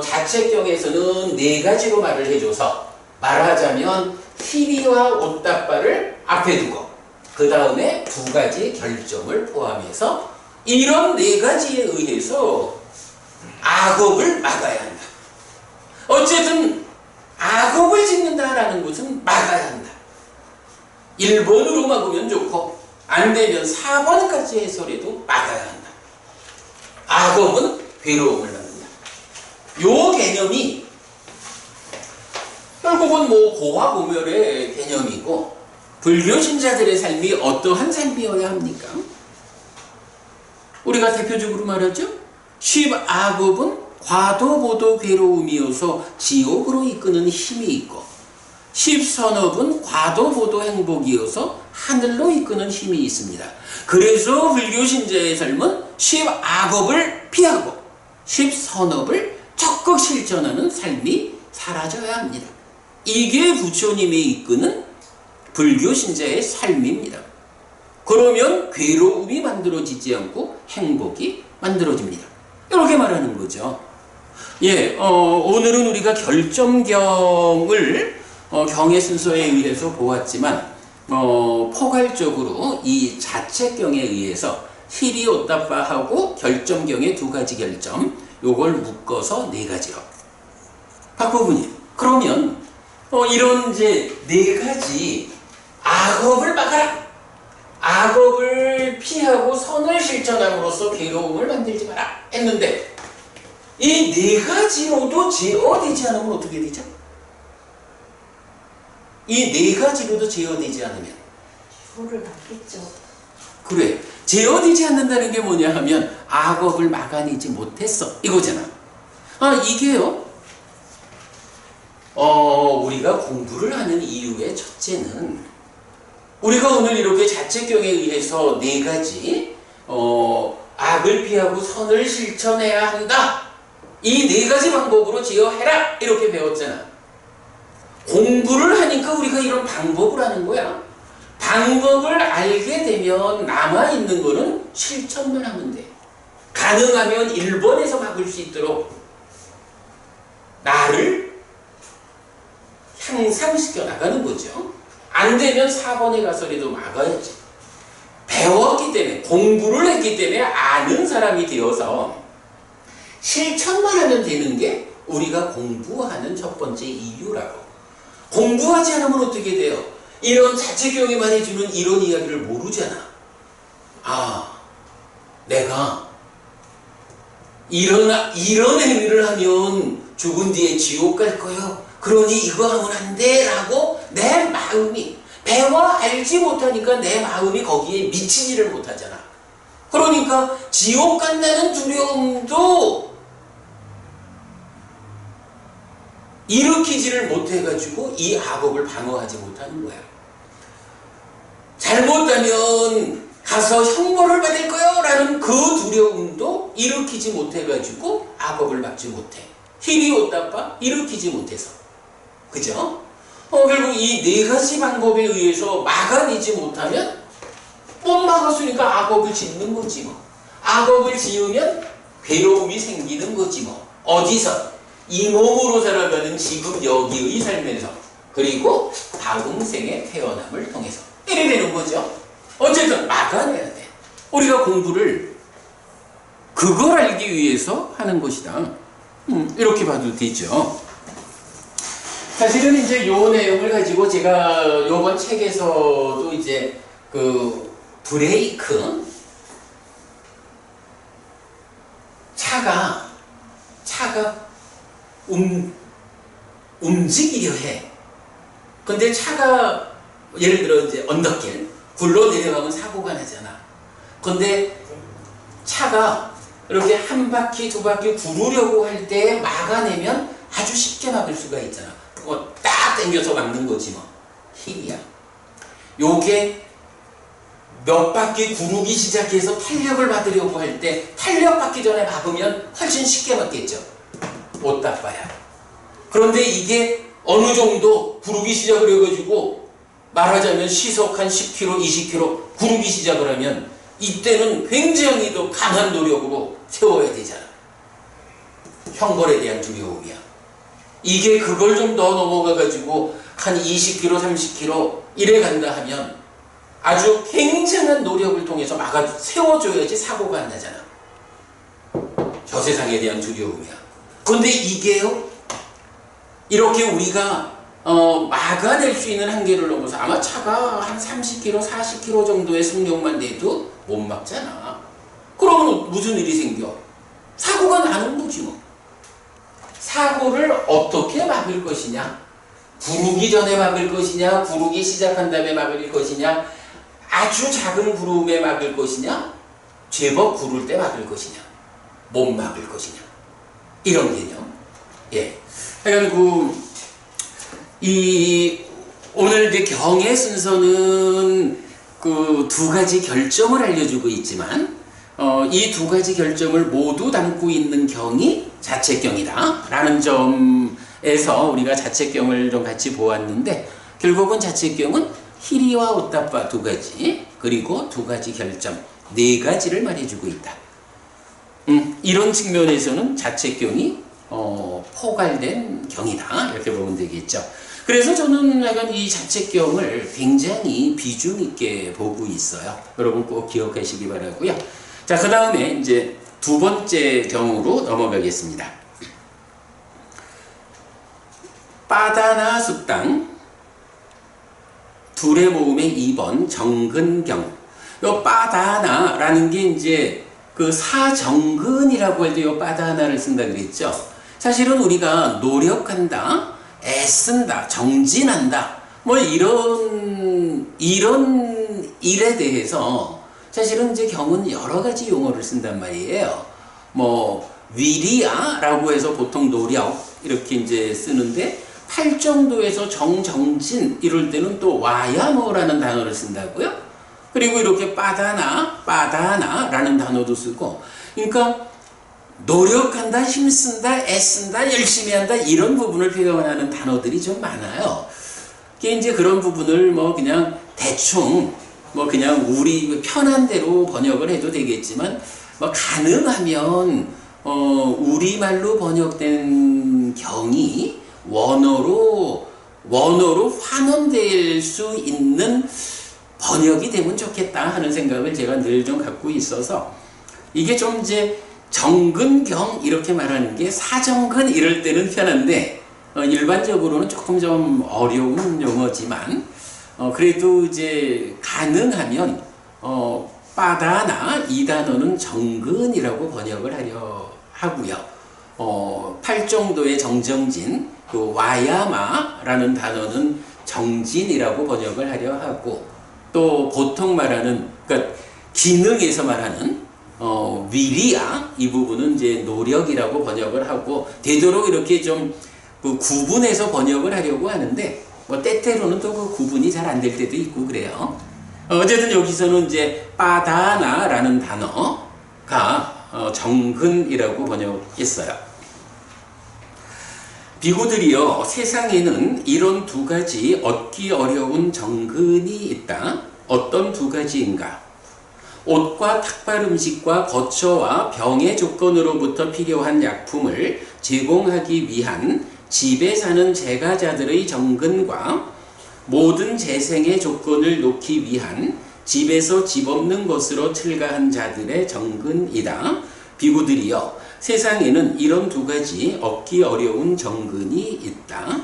자책경에서는 4가지로 말을 해줘서 말하자면 희리와 오따빠를 앞에 두고 그 다음에 2가지 결점을 포함해서 이런 4가지에 의해서 악업을 막아야 한다. 어쨌든 악업을 짓는다라는 것은 막아야 한다. 1번으로 막으면 좋고 안되면 4번까지 해설해도 막아야 한다. 악업은 괴로움을 받는다. 요 개념이 결국은 뭐 고화고멸의 개념이고 불교 신자들의 삶이 어떠한 삶이어야 합니까? 우리가 대표적으로 말하죠. 10악업은 과도보도 괴로움이어서 지옥으로 이끄는 힘이 있고 10선업은 과도보도 행복이어서 하늘로 이끄는 힘이 있습니다. 그래서 불교 신자의 삶은 10악업을 피하고 10선업을 적극 실천하는 삶이 사라져야 합니다. 이게 부처님이 이끄는 불교 신자의 삶입니다. 그러면 괴로움이 만들어지지 않고 행복이 만들어집니다. 이렇게 말하는 거죠. 오늘은 우리가 결점경을 경의 순서에 의해서 보았지만 포괄적으로 이 자책경에 의해서 희리오따빠하고 결점경의 2가지 결점 요걸 묶어서 4가지로. 박부부님, 그러면 이런 이제 4가지 악업을 막아라, 악업을 피하고 선을 실천함으로써 괴로움을 만들지 마라 했는데 이 4가지로도 제어되지 않으면 어떻게 되죠? 이 4가지로도 제어되지 않으면 죄를 받겠죠. 그래, 제어되지 않는다는 게 뭐냐 하면 악업을 막아내지 못했어 이거잖아. 이게요 우리가 공부를 하는 이유의 첫째는 우리가 오늘 이렇게 자책경에 의해서 4가지 악을 피하고 선을 실천해야 한다, 이 4가지 방법으로 제어해라 이렇게 배웠잖아. 공부를 하니까 우리가 이런 방법을 하는 거야. 방법을 알게 되면 남아있는 거는 실천만 하면 돼. 가능하면 1번에서 막을 수 있도록 나를 향상시켜 나가는 거죠. 안 되면 4번에 가서라도 막아야지. 배웠기 때문에, 공부를 했기 때문에 아는 사람이 되어서 실천만 하면 되는 게 우리가 공부하는 첫 번째 이유라고. 공부하지 않으면 어떻게 돼요? 이런 자체경이 말해주는 이런 이야기를 모르잖아. 아, 내가 이런 행위를 하면 죽은 뒤에 지옥 갈 거요. 그러니 이거 하면 안 돼. 라고 내 마음이, 배와 알지 못하니까 내 마음이 거기에 미치지를 못하잖아. 그러니까 지옥 간다는 두려움도 일으키지를 못해가지고 이 악업을 방어하지 못하는 거야. 잘못하면 가서 형벌을 받을 거요 라는 그 두려움도 일으키지 못해가지고 악업을 막지 못해. 히리오따빠 일으키지 못해서. 그죠? 결국 이 네 가지 방법에 의해서 막아내지 못하면 못 막았으니까 악업을 짓는 거지 뭐. 악업을 지으면 괴로움이 생기는 거지 뭐. 어디서? 이 몸으로 살아가는 지금 여기의 삶에서, 그리고 다음 생의 태어남을 통해서 이래 되는 거죠. 어쨌든 막아내야 돼. 우리가 공부를 그걸 알기 위해서 하는 것이다. 이렇게 봐도 되죠. 사실은 이제 요 내용을 가지고 제가 요번 책에서도 이제 그 브레이크, 차가 움직이려 해. 근데 차가 예를 들어 이제 언덕길 굴러 내려가면 사고가 나잖아. 근데 차가 이렇게 한 바퀴 두 바퀴 구르려고 할 때 막아내면 아주 쉽게 막을 수가 있잖아. 딱 당겨서 막는 거지 뭐. 힘이야. 요게 몇 바퀴 구르기 시작해서 탄력을 받으려고 할 때 탄력 받기 전에 막으면 훨씬 쉽게 막겠죠. 오따빠야. 그런데 이게 어느 정도 구르기 시작을 해가지고 말하자면 시속 한 10km, 20km 구르기 시작을 하면 이때는 굉장히 더 강한 노력으로 세워야 되잖아. 형벌에 대한 두려움이야. 이게 그걸 좀 더 넘어가가지고 한 20km, 30km 이래 간다 하면 아주 굉장한 노력을 통해서 막아 세워줘야지 사고가 안 나잖아. 저 세상에 대한 두려움이야. 근데 이게요, 이렇게 우리가 막아낼 수 있는 한계를 넘어서 아마 차가 한 30km, 40km 정도의 속력만 내도 못 막잖아. 그러면 무슨 일이 생겨? 사고가 나는 거지 뭐. 사고를 어떻게 막을 것이냐? 구르기 전에 막을 것이냐? 구르기 시작한 다음에 막을 것이냐? 아주 작은 구름에 막을 것이냐? 제법 구를 때 막을 것이냐? 못 막을 것이냐? 이런 개념. 예. 그러니까 오늘 이제 경의 순서는 그 두 가지 결점을 알려주고 있지만, 이 두 가지 결점을 모두 담고 있는 경이 자책경이다 라는 점에서 우리가 자책경을 좀 같이 보았는데, 결국은 자책경은 히리와 오따빠 두 가지, 그리고 두 가지 결점, 네 가지를 말해주고 있다. 이런 측면에서는 자책경이 포괄된 경이다 이렇게 보면 되겠죠. 그래서 저는 약간 이 자책경을 굉장히 비중 있게 보고 있어요. 여러분 꼭 기억하시기 바라고요. 자, 그 다음에 이제 두 번째 경으로 넘어가겠습니다. 빠다나 숙당 둘의 모음의 2번 정근경. 요 빠다나라는 게 이제 그 사정근이라고 할 때 요 빠다나를 쓴다 그랬죠. 사실은 우리가 노력한다, 애쓴다, 정진한다, 뭐 이런 일에 대해서 사실은 이제 경은 여러 가지 용어를 쓴단 말이에요. 뭐 위리아라고 해서 보통 노력 이렇게 이제 쓰는데, 팔정도에서 정진 이럴 때는 또 와야모라는 단어를 쓴다고요. 그리고 이렇게 빠다나라는 단어도 쓰고, 그러니까 노력한다, 힘쓴다, 애쓴다, 열심히 한다 이런 부분을 표현하는 단어들이 좀 많아요. 이제 그런 부분을 뭐 그냥 대충 뭐 그냥 우리 편한 대로 번역을 해도 되겠지만, 뭐 가능하면 우리말로 번역된 경이 원어로 환원될 수 있는 번역이 되면 좋겠다 하는 생각을 제가 늘 좀 갖고 있어서, 이게 좀 이제 정근경 이렇게 말하는 게 사정근 이럴 때는 편한데 일반적으로는 조금 좀 어려운 용어지만 그래도 이제 가능하면 빠다나 이 단어는 정근이라고 번역을 하려 하고요. 팔정도의 정정진, 또 와야마라는 단어는 정진이라고 번역을 하려 하고, 또 보통 말하는, 그러니까 기능에서 말하는 위리아 이 부분은 이제 노력이라고 번역을 하고, 되도록 이렇게 좀 그 구분해서 번역을 하려고 하는데 뭐 때때로는 또 그 구분이 잘 안 될 때도 있고 그래요. 어쨌든 여기서는 이제 빠다나라는 단어가 정근이라고 번역했어요. 비구들이여, 세상에는 이런 두 가지 얻기 어려운 정근이 있다. 어떤 두 가지인가? 옷과 탁발 음식과 거처와 병의 조건으로부터 필요한 약품을 제공하기 위한 집에 사는 재가자들의 정근과 모든 재생의 조건을 놓기 위한 집에서 집 없는 것으로 출가한 자들의 정근이다. 비구들이여, 세상에는 이런 두 가지 얻기 어려운 정근이 있다.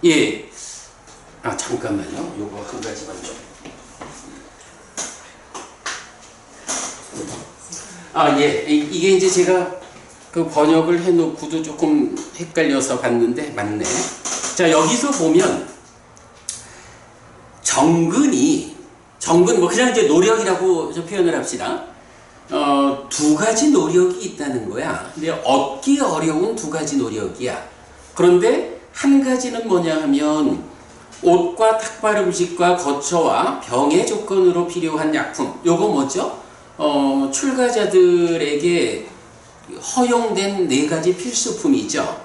예. 잠깐만요. 요거 한 가지만 좀. 예. 이게 이제 제가 그 번역을 해놓고도 조금 헷갈려서 봤는데, 맞네. 자, 여기서 보면, 정근, 뭐 그냥 이제 노력이라고 표현을 합시다. 두 가지 노력이 있다는 거야. 근데 얻기 어려운 두 가지 노력이야. 그런데 한 가지는 뭐냐 하면, 옷과 탁발 음식과 거처와 병의 조건으로 필요한 약품. 요거 뭐죠? 출가자들에게 허용된 네 가지 필수품이죠.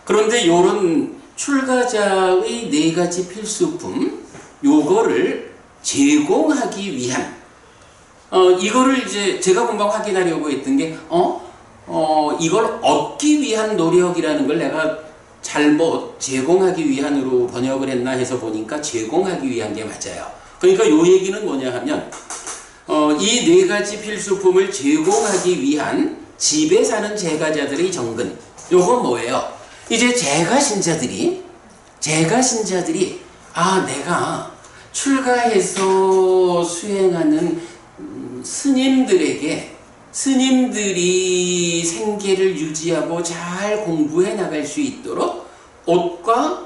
그런데 요런 출가자의 네 가지 필수품, 요거를 제공하기 위한, 이거를 이제 제가 금방 확인하려고 했던 게, 이걸 얻기 위한 노력이라는 걸 내가 잘못 제공하기 위한으로 번역을 했나 해서 보니까 제공하기 위한 게 맞아요. 그러니까 요 얘기는 뭐냐 하면, 이 네 가지 필수품을 제공하기 위한 집에 사는 재가자들의 정근. 요건 뭐예요? 이제 재가신자들이 내가 출가해서 수행하는 스님들이 생계를 유지하고 잘 공부해 나갈 수 있도록 옷과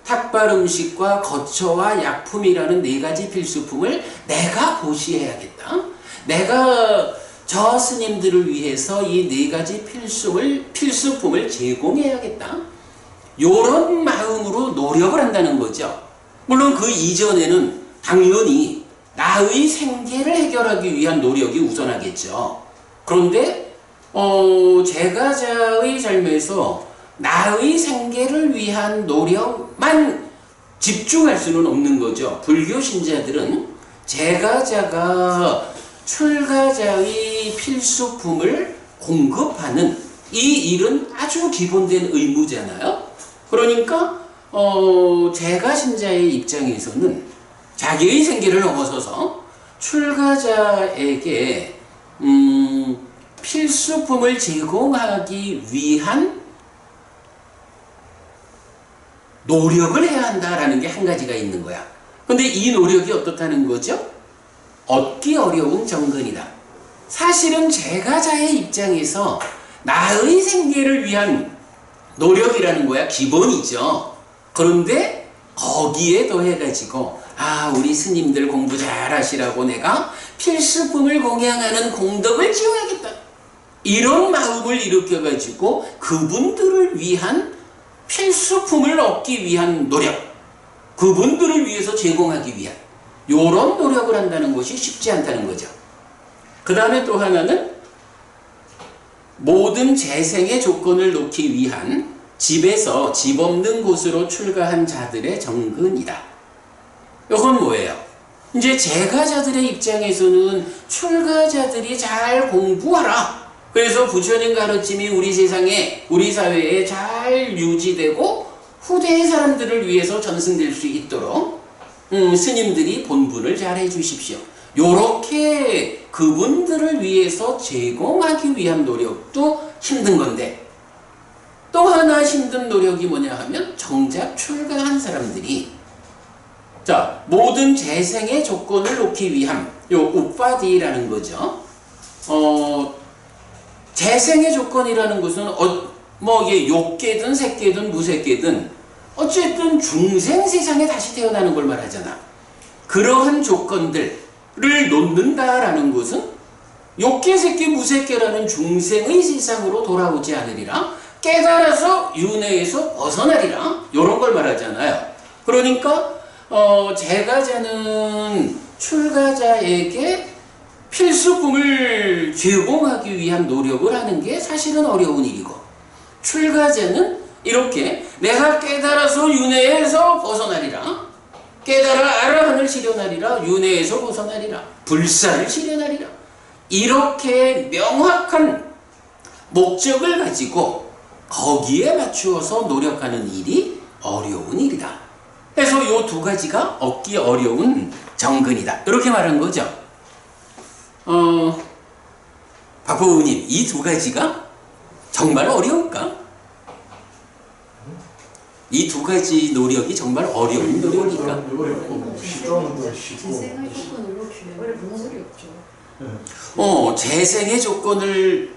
탁발 음식과 거처와 약품이라는 네 가지 필수품을 내가 보시해야겠다. 내가 저 스님들을 위해서 이 네 가지 필수품을 제공해야겠다. 요런 마음으로 노력을 한다는 거죠. 물론 그 이전에는 당연히 나의 생계를 해결하기 위한 노력이 우선하겠죠. 그런데 재가자의 삶에서 나의 생계를 위한 노력만 집중할 수는 없는 거죠. 불교 신자들은 재가자가 출가자의 필수품을 공급하는 이 일은 아주 기본된 의무잖아요. 그러니까 재가신자의 입장에서는 자기의 생계를 넘어서서 출가자에게 필수품을 제공하기 위한 노력을 해야 한다라는 게 한 가지가 있는 거야. 근데 이 노력이 어떻다는 거죠? 얻기 어려운 정근이다. 사실은 재가자의 입장에서 나의 생계를 위한 노력이라는 거야 기본이죠. 그런데 거기에 더해가지고 우리 스님들 공부 잘하시라고 내가 필수품을 공양하는 공덕을 지어야겠다. 이런 마음을 일으켜가지고 그분들을 위한 필수품을 얻기 위한 노력, 그분들을 위해서 제공하기 위한 이런 노력을 한다는 것이 쉽지 않다는 거죠. 그 다음에 또 하나는 모든 재생의 조건을 놓기 위한 집에서 집 없는 곳으로 출가한 자들의 정근이다. 이건 뭐예요? 이제 재가자들의 입장에서는 출가자들이 잘 공부하라. 그래서 부처님 가르침이 우리 세상에, 우리 사회에 잘 유지되고 후대의 사람들을 위해서 전승될 수 있도록 스님들이 본분을 잘 해주십시오. 요렇게 그분들을 위해서 제공하기 위한 노력도 힘든 건데, 또 하나 힘든 노력이 뭐냐 하면 정작 출가한 사람들이 모든 재생의 조건을 놓기 위함, 요 우파디라는 거죠. 재생의 조건이라는 것은 뭐 이게 욕계든 색계든 무색계든 어쨌든 중생 세상에 다시 태어나는 걸 말하잖아. 그러한 조건들을 놓는다라는 것은 욕계, 색계, 무색계라는 중생의 세상으로 돌아오지 않으리라, 깨달아서 윤회에서 벗어나리라, 이런 걸 말하잖아요. 그러니까 제가자는 출가자에게 필수품을 제공하기 위한 노력을 하는 게 사실은 어려운 일이고, 출가자는 이렇게 내가 깨달아서 윤회에서 벗어나리라, 깨달아 아라한을 실현하리라, 윤회에서 벗어나리라, 불사를 실현하리라, 이렇게 명확한 목적을 가지고 거기에 맞추어서 노력하는 일이 어려운 일이다. 그래서 이 두 가지가 얻기 어려운 정근이다, 이렇게 말한 거죠. 박보우님, 이 두 가지가 정말 어려울까? 이 두 가지 노력이 정말 어려운 노력일까? 어렵고 쉽고 쉽고. 재생의 조건으로 규명을 보는 소리 없죠. 재생의 조건을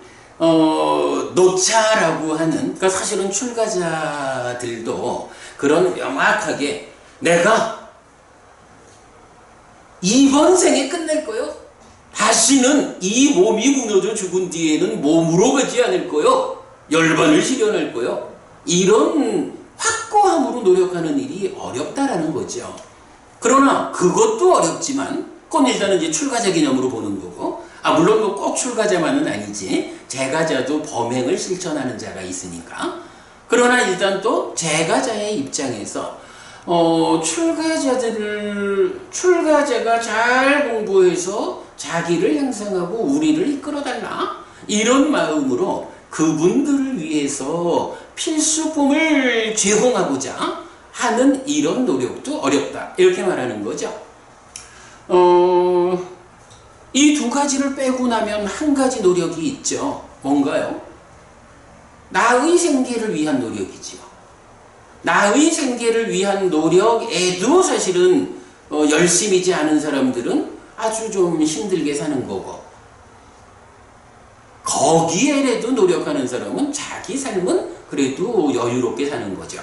놓자라고 하는, 그러니까 사실은 출가자들도 그런 명확하게 내가 이번 생에 끝낼 거요, 다시는 이 몸이 무너져 죽은 뒤에는 몸으로 가지 않을 거요, 열반을 실현할 거요, 이런 확고함으로 노력하는 일이 어렵다라는 거죠. 그러나 그것도 어렵지만 그건 일단은 이제 출가자 개념으로 보는 거고, 물론 뭐 꼭 출가자만은 아니지, 재가자도 범행을 실천하는 자가 있으니까. 그러나 일단 또 재가자의 입장에서 출가자가 잘 공부해서 자기를 향상하고 우리를 이끌어달라, 이런 마음으로 그분들을 위해서 필수품을 제공하고자 하는 이런 노력도 어렵다, 이렇게 말하는 거죠. 이 두 가지를 빼고 나면 한 가지 노력이 있죠. 뭔가요? 나의 생계를 위한 노력이지요. 나의 생계를 위한 노력에도 사실은 열심이지 않은 사람들은 아주 좀 힘들게 사는 거고, 거기에라도 노력하는 사람은 자기 삶은 그래도 여유롭게 사는 거죠.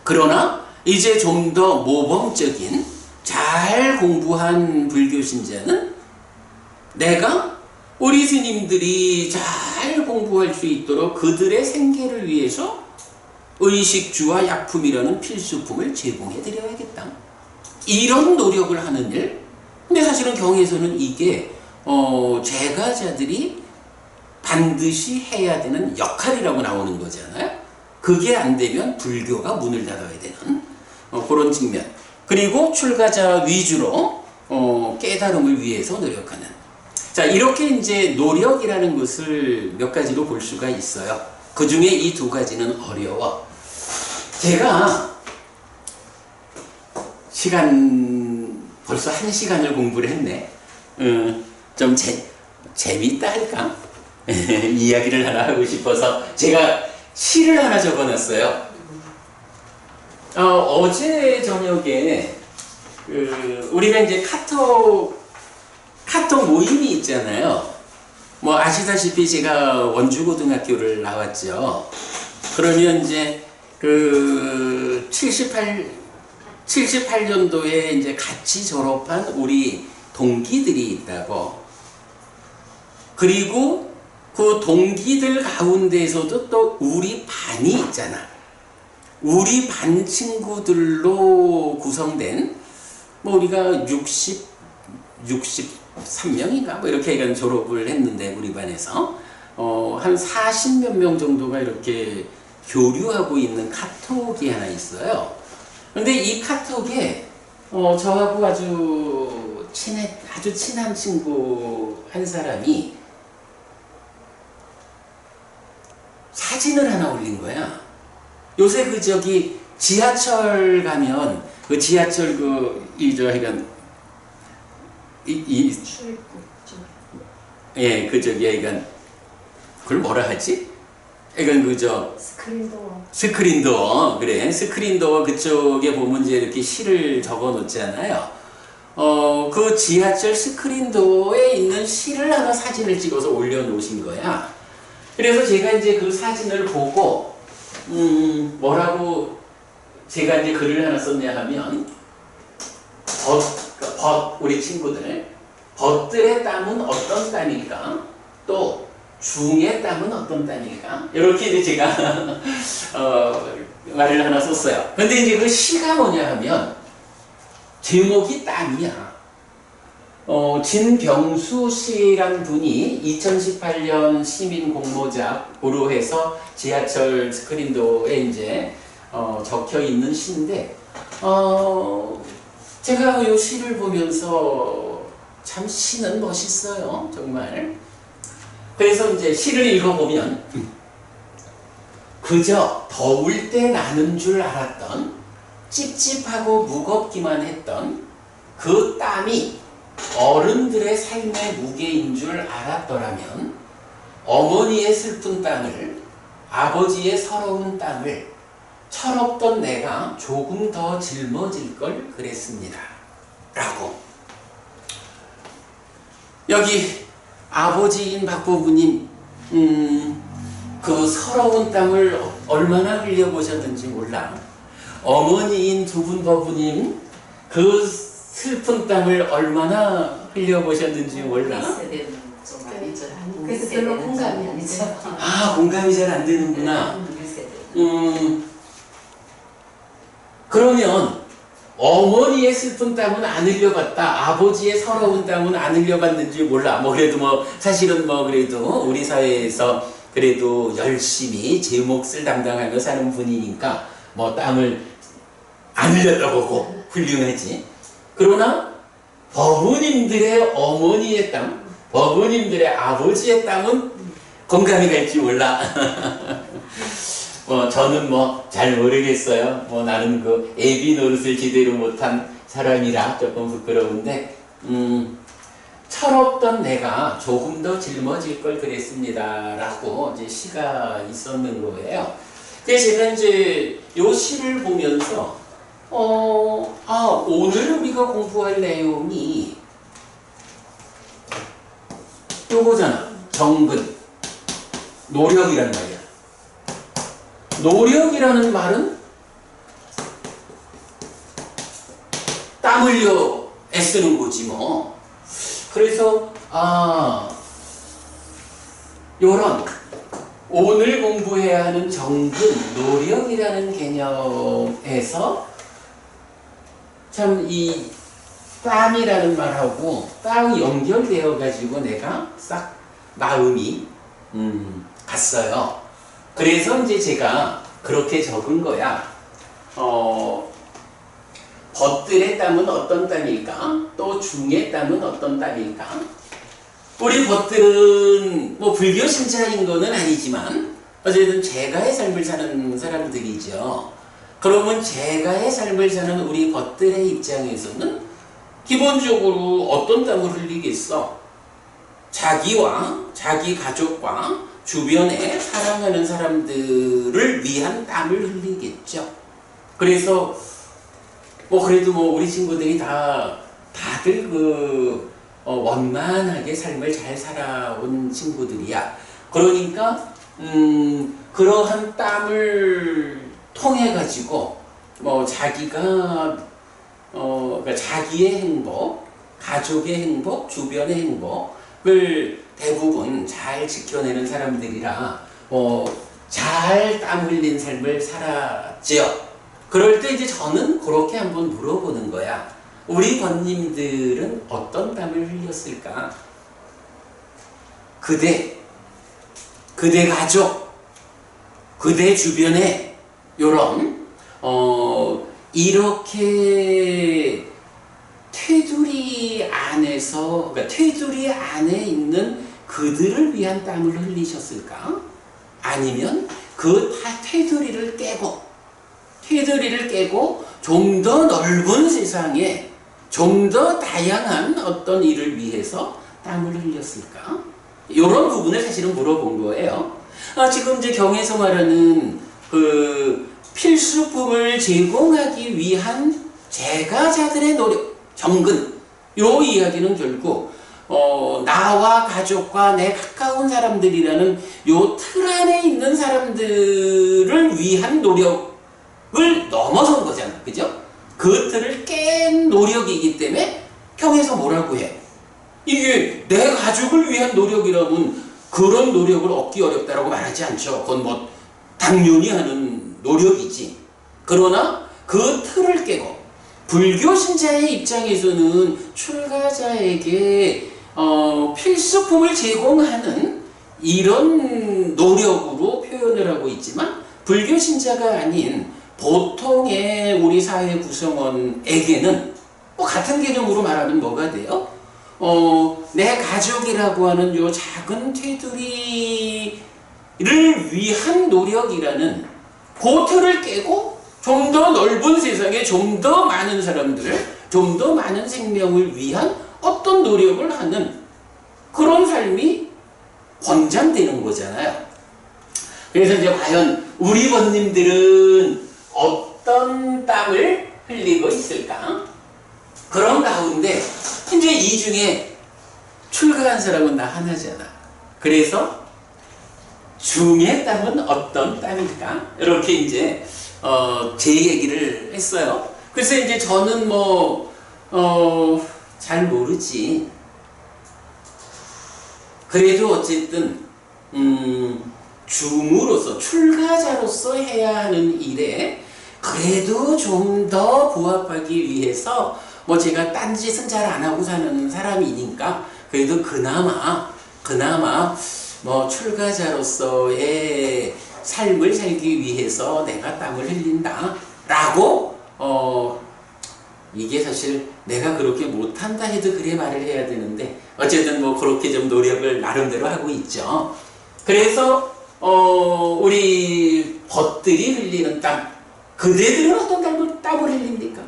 그러나 이제 좀 더 모범적인 잘 공부한 불교 신자는 내가 우리 스님들이 잘 공부할 수 있도록 그들의 생계를 위해서 의식주와 약품이라는 필수품을 제공해 드려야겠다, 이런 노력을 하는 일. 근데 사실은 경에서는 이게 재가자들이 반드시 해야 되는 역할이라고 나오는 거잖아요. 그게 안 되면 불교가 문을 닫아야 되는 그런 측면. 그리고 출가자 위주로 깨달음을 위해서 노력하는. 자, 이렇게 이제 노력이라는 것을 몇 가지로 볼 수가 있어요. 그 중에 이 두 가지는 어려워. 제가 벌써 1시간을 공부를 했네. 좀 재밌다 할까? 이야기를 하나 하고 싶어서 제가 시를 하나 적어놨어요. 어제 저녁에 우리가 이제 카톡 모임이 있잖아요. 뭐 아시다시피 제가 원주고등학교를 나왔죠. 그러면 이제 78년도에 이제 같이 졸업한 우리 동기들이 있다고. 그리고 그 동기들 가운데에서도 또 우리 반이 있잖아. 우리 반 친구들로 구성된, 뭐 우리가 63명인가 뭐 이렇게 해간 졸업을 했는데, 우리 반에서 한 40몇 명 정도가 이렇게 교류하고 있는 카톡이 하나 있어요. 근데 이 카톡에 저하고 아주 친한 친구 한 사람이 사진을 하나 올린 거야. 요새 그 저기 지하철 가면 그 지하철 그이저 출입국 좀 예, 그 저기 그러니까 그걸 뭐라 하지? 그러니까 그저 스크린 도어 그래 스크린 도어 그쪽에 보면 이제 이렇게 시를 적어 놓잖아요. 그 지하철 스크린 도어에 있는 시를 하나 사진을 찍어서 올려 놓으신 거야. 그래서 제가 이제 그 사진을 보고 뭐라고 제가 이제 글을 하나 썼냐 하면 우리 친구들 벗들의 땀은 어떤 땀일까? 또 중의 땀은 어떤 땀일까? 이렇게 이제 제가 말을 하나 썼어요. 근데 이제 그 시가 뭐냐 하면 제목이 땀이야. 진병수 씨란 분이 2018년 시민 공모작으로 해서 지하철 스크린도에 이제 적혀 있는 시인데 제가 이 시를 보면서 참 시는 멋있어요. 정말. 그래서 이제 시를 읽어보면 그저 더울 때 나는 줄 알았던 찝찝하고 무겁기만 했던 그 땀이 어른들의 삶의 무게인 줄 알았더라면 어머니의 슬픈 땀을 아버지의 서러운 땀을 철없던 내가 조금 더 짊어질 걸 그랬습니다. 라고. 여기 아버지인 박보부님 그 서러운 땀을 얼마나 흘려보셨는지 몰라. 어머니인 두분버부님 그 슬픈 땀을 얼마나 흘려보셨는지 몰라. 그래서 별로 공감이 안 되죠. 아, 공감이 잘 안 되는구나. 그러면 어머니의 슬픈 땀은 안 흘려봤다. 아버지의 서러운 땀은 안 흘려봤는지 몰라. 뭐 그래도 뭐 사실은 뭐 그래도 우리 사회에서 그래도 열심히 제 몫을 담당하며 사는 분이니까 뭐 땀을 안 흘렸다고 보고 훌륭하지. 그러나 버부님들의 어머니의 땀, 버부님들의 아버지의 땀은 공감이 갈지 몰라. 저는 잘 모르겠어요. 나는 그 애비 노릇을 제대로 못한 사람이라 조금 부끄러운데, 철없던 내가 조금 더 짊어질 걸 그랬습니다. 라고 이제 시가 있었는 거예요. 그래서 제가 이제 요 시를 보면서, 오늘 우리가 공부할 내용이 요거잖아. 정근. 노력이란 말이야. 노력이라는 말은 땀 흘려 애쓰는 거지 뭐. 그래서 요런 오늘 공부해야 하는 정근, 노력이라는 개념에서 참 이 땀이라는 말하고 딱 연결되어 가지고 내가 싹 마음이 갔어요. 그래서 이제 제가 그렇게 적은 거야. 벗들의 땀은 어떤 땀일까? 또 중의 땀은 어떤 땀일까? 우리 벗들은 뭐 불교 신자인 거는 아니지만 어쨌든 제가의 삶을 사는 사람들이죠. 그러면 제가의 삶을 사는 우리 벗들의 입장에서는 기본적으로 어떤 땀을 흘리겠어? 자기와 자기 가족과 주변에 사랑하는 사람들을 위한 땀을 흘리겠죠. 그래서 그래도 우리 친구들이 다들 원만하게 삶을 잘 살아온 친구들이야. 그러니까 그러한 땀을 통해 가지고 자기가 그러니까 자기의 행복, 가족의 행복, 주변의 행복을 대부분 잘 지켜내는 사람들이라 잘 땀 흘린 삶을 살았죠. 그럴 때 이제 저는 그렇게 한번 물어보는 거야. 우리 번님들은 어떤 땀을 흘렸을까? 그대 가족, 그대 주변에 요런 이렇게 테두리 안에서, 그러니까 테두리 안에 있는 그들을 위한 땀을 흘리셨을까? 아니면 그 테두리를 깨고 테두리를 깨고 좀 더 넓은 세상에 좀 더 다양한 어떤 일을 위해서 땀을 흘렸을까? 이런 부분을 사실은 물어본 거예요. 지금 이제 경에서 말하는 그 필수품을 제공하기 위한 제가자들의 노력, 정근, 요 이야기는 결국 나와 가족과 내 가까운 사람들이라는 요 틀 안에 있는 사람들을 위한 노력을 넘어선 거잖아. 그죠? 그 틀을 깬 노력이기 때문에 경에서 뭐라고 해? 이게 내 가족을 위한 노력이라면 그런 노력을 얻기 어렵다라고 말하지 않죠. 그건 뭐 당연히 하는 노력이지. 그러나 그 틀을 깨고 불교 신자의 입장에서는 출가자에게 필수품을 제공하는 이런 노력으로 표현을 하고 있지만 불교 신자가 아닌 보통의 우리 사회 구성원에게는 뭐 같은 개념으로 말하면 뭐가 돼요? 내 가족이라고 하는 요 작은 테두리를 위한 노력이라는 그 틀을 깨고 좀 더 넓은 세상에 좀 더 많은 사람들, 좀 더 많은 생명을 위한 어떤 노력을 하는 그런 삶이 권장되는 거잖아요. 그래서 이제 과연 우리 번님들은 어떤 땀을 흘리고 있을까? 그런 가운데 이제 이 중에 출가한 사람은 나 하나잖아. 그래서 중의 땀은 어떤 땀일까? 이렇게 이제 제 얘기를 했어요. 그래서 이제 저는 잘 모르지. 그래도 어쨌든 중으로서 출가자로서 해야 하는 일에 그래도 좀 더 부합하기 위해서 제가 딴짓은 잘 안 하고 사는 사람이니까 그래도 그나마 출가자로서의 삶을 살기 위해서 내가 땀을 흘린다 라고 이게 사실 내가 그렇게 못한다 해도 그래 말을 해야 되는데 어쨌든 그렇게 좀 노력을 나름대로 하고 있죠. 그래서 우리 벗들이 흘리는 땀, 그대들은 어떤 땀을 흘립니까?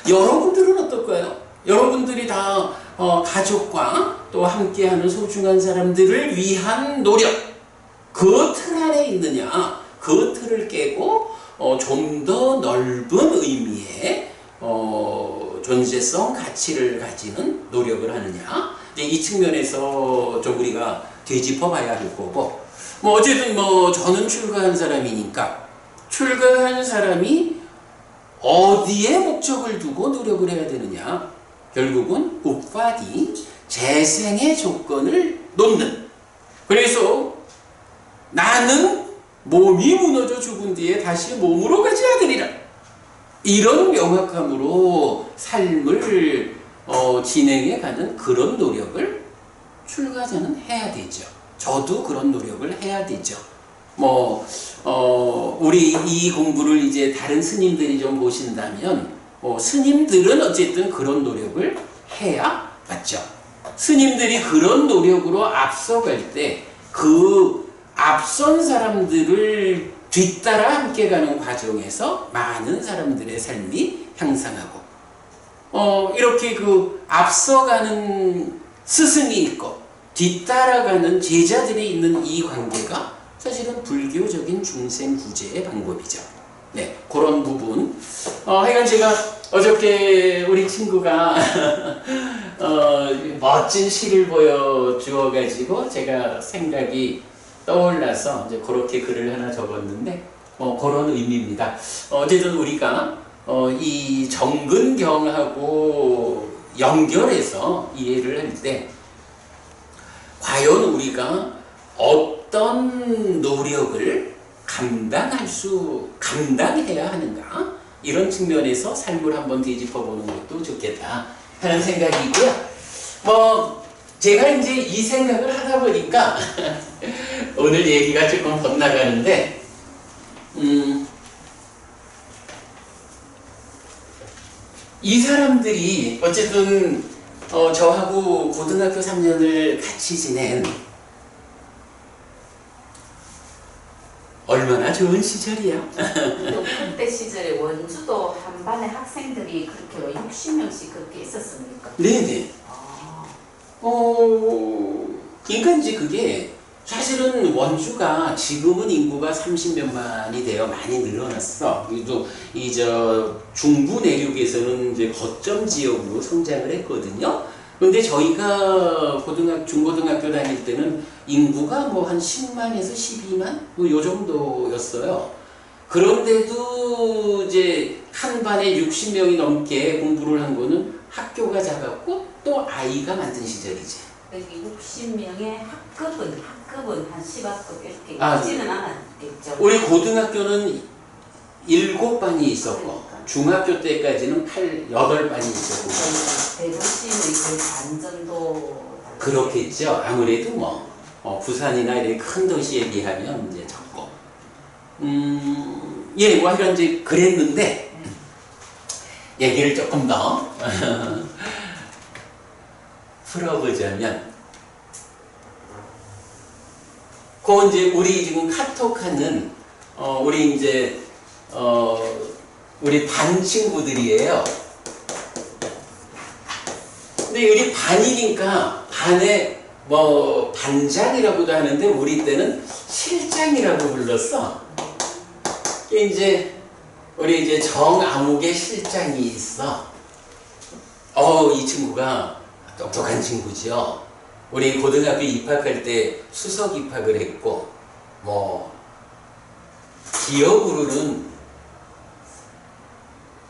여러분들은 어떨까요? 여러분들이 다 가족과 또 함께하는 소중한 사람들을 위한 노력, 그 틀 안에 있느냐, 그 틀을 깨고 좀 더 넓은 의미의 존재성, 가치를 가지는 노력을 하느냐, 이 측면에서 좀 우리가 되짚어 봐야 할 거고, 어쨌든 저는 출가한 사람이니까 출가한 사람이 어디에 목적을 두고 노력을 해야 되느냐, 결국은 우파디, 재생의 조건을 놓는, 그래서 나는 몸이 무너져 죽은 뒤에 다시 몸으로 가져야 되리라, 이런 명확함으로 삶을 진행해가는 그런 노력을 출가자는 해야 되죠. 저도 그런 노력을 해야 되죠. 우리 이 공부를 이제 다른 스님들이 좀 보신다면, 스님들은 어쨌든 그런 노력을 해야 맞죠. 스님들이 그런 노력으로 앞서갈 때 그 앞선 사람들을 뒤따라 함께 가는 과정에서 많은 사람들의 삶이 향상하고, 이렇게 그 앞서가는 스승이 있고 뒤따라가는 제자들이 있는 이 관계가 사실은 불교적인 중생구제의 방법이죠. 네, 그런 부분. 하여간 제가 어저께 우리 친구가 멋진 시를 보여주어가지고 제가 생각이 떠올라서 이제 그렇게 글을 하나 적었는데, 그런 의미입니다. 어쨌든 우리가 이 정근경하고 연결해서 이해를 할 때 과연 우리가 어떤 노력을 감당해야 하는가, 이런 측면에서 삶을 한번 뒤집어 보는 것도 좋겠다 하는 생각이고요. 제가 이제 이 생각을 하다 보니까 오늘 얘기가 조금 덧나가는데, 이 사람들이 어쨌든 저하고 고등학교 3년을 같이 지낸 얼마나 좋은 시절이야. 또 그때 시절에 원주도 한 반에 학생들이 그렇게 60명씩 그렇게 있었습니까? 네네. 아, 그러니까 이제 그게 사실은 원주가 지금은 인구가 30몇만이 되어 많이 늘어났어. 그래도 이 중부 내륙에서는 이제 거점 지역으로 성장을 했거든요. 근데 저희가 중고등학교 다닐 때는 인구가 뭐 한 10만에서 12만? 뭐 요 정도였어요. 그런데도 이제 한 반에 60명이 넘게 공부를 한 거는 학교가 작았고 또 아이가 많던 시절이지. 여기 60명의 학급은 한 10학급 이렇게 아, 있지는 않았겠죠. 우리 고등학교는 7반이 있었고 그러니까. 중학교 때까지는 8반이 있었고 대도시의 거의 반 정도 그렇겠죠. 아무래도 부산이나 이런 큰 도시에 비하면 이제 적고 예, 뭐 이런 이제 그랬는데 얘기를 조금 더 풀어보자면 그 이제 우리 지금 카톡하는 우리 이제 우리 반 친구들이에요. 근데 우리 반이니까 반에 뭐 반장이라고도 하는데 우리 때는 실장이라고 불렀어. 이제 우리 이제 정아무개 실장이 있어. 이 친구가 똑똑한 친구죠. 우리 고등학교 입학할 때 수석 입학을 했고, 뭐 기억으로는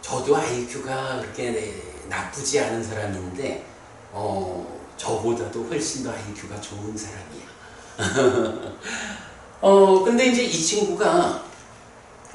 저도 IQ가 그렇게 나쁘지 않은 사람인데, 저보다도 훨씬 더 IQ가 좋은 사람이야. 근데 이제 이 친구가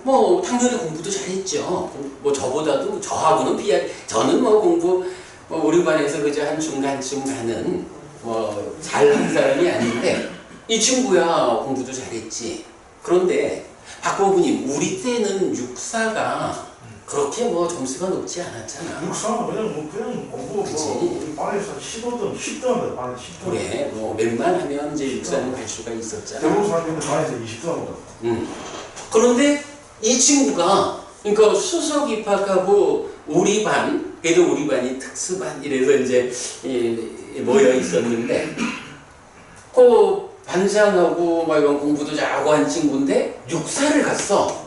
뭐 당연히 공부도 잘했죠. 뭐 저보다도 저하고는 저는 뭐 공부 우리 반에서 그저 한중간쯤 가는 뭐 잘한 사람이 아닌데 이 친구야 공부도 잘했지. 그런데 박보부님 우리 때는 육사가 그렇게 뭐 점수가 높지 않았잖아. 육사는 그냥 공부 그치. 우리 반에서 15등, 10등인데 반에 10등. 그래 뭐 웬만하면 이제 육사는 갈 수가 있었잖아. 대부분 사람들은 반에서 20등이거든. 그런데 이 친구가 그러니까 수석 입학하고 우리 반, 그래도 우리 반이 특수반 이래서 이제 모여 있었는데 그 반장하고 막 이런 공부도 잘하고 한 친구인데 육사를 갔어.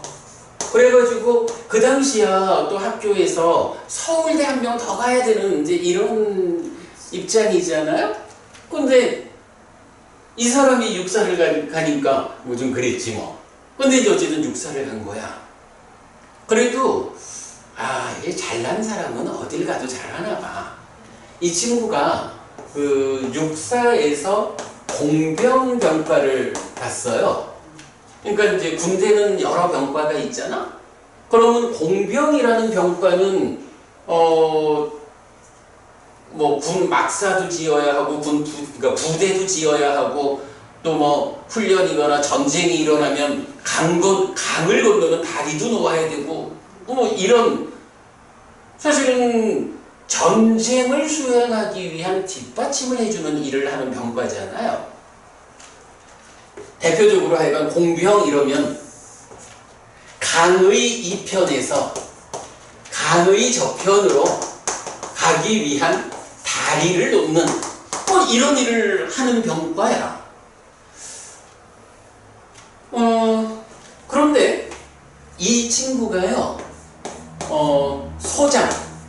그래가지고 그 당시야 또 학교에서 서울대 한 명 더 가야 되는 이제 이런 입장이잖아요. 근데 이 사람이 육사를 가니까 뭐 좀 그랬지 뭐. 근데 이제 어쨌든 육사를 간 거야. 그래도 이게 잘난 사람은 어딜 가도 잘하나 봐. 이 친구가 그 육사에서 공병병과를 갔어요. 그러니까 이제 군대는 여러 병과가 있잖아. 그러면 공병이라는 병과는 뭐 군 막사도 지어야 하고 그러니까 부대도 지어야 하고 또 뭐 훈련이거나 전쟁이 일어나면 강을 건너면 다리도 놓아야 되고 뭐 이런 사실은 전쟁을 수행하기 위한 뒷받침을 해주는 일을 하는 병과잖아요. 대표적으로 하여간 공병 이러면 강의 이편에서 강의 저편으로 가기 위한 다리를 놓는 뭐 이런 일을 하는 병과야. 그런데 이 친구가요,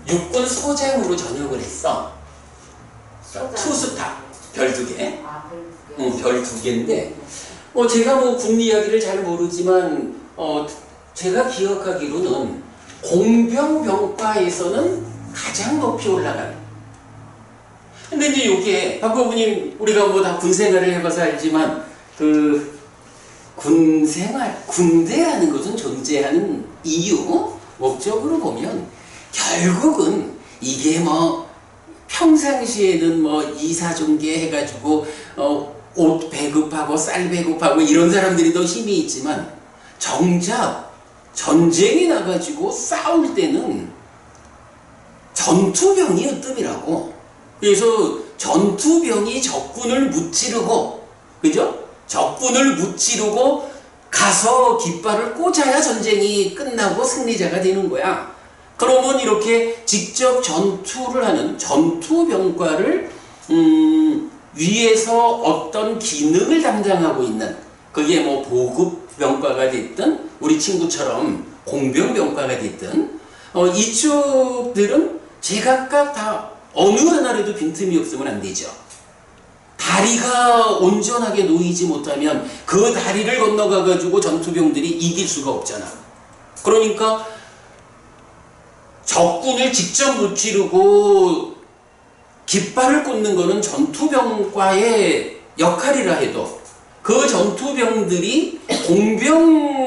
육군 소장으로 전역을 했어. 소장. 투스타 별 2개. 아, 별 2개인데, 제가 뭐 군 이야기를 잘 모르지만, 제가 기억하기로는 공병병과에서는 가장 높이 올라가는. 근데 이제 요게, 박보부님, 우리가 뭐 다 군생활을 해봐서 알지만, 군대라는 것은 존재하는 이유, 목적으로 보면, 결국은 이게 뭐, 평상시에는 뭐, 이사종계 해가지고, 옷 배급하고 쌀 배급하고 이런 사람들이 더 힘이 있지만 정작 전쟁이 나가지고 싸울 때는 전투병이 으뜸이라고. 그래서 전투병이 적군을 무찌르고, 그죠? 적군을 무찌르고 가서 깃발을 꽂아야 전쟁이 끝나고 승리자가 되는 거야. 그러면 이렇게 직접 전투를 하는 전투병과를 위에서 어떤 기능을 담당하고 있는, 그게 뭐 보급병과가 됐든 우리 친구처럼 공병병과가 됐든 이쪽들은 제각각 다 어느 하나라도 빈틈이 없으면 안 되죠. 다리가 온전하게 놓이지 못하면 그 다리를 건너가 가지고 전투병들이 이길 수가 없잖아. 그러니까 적군을 직접 무찌르고 깃발을 꽂는 거는 전투병과의 역할이라 해도 그 전투병들이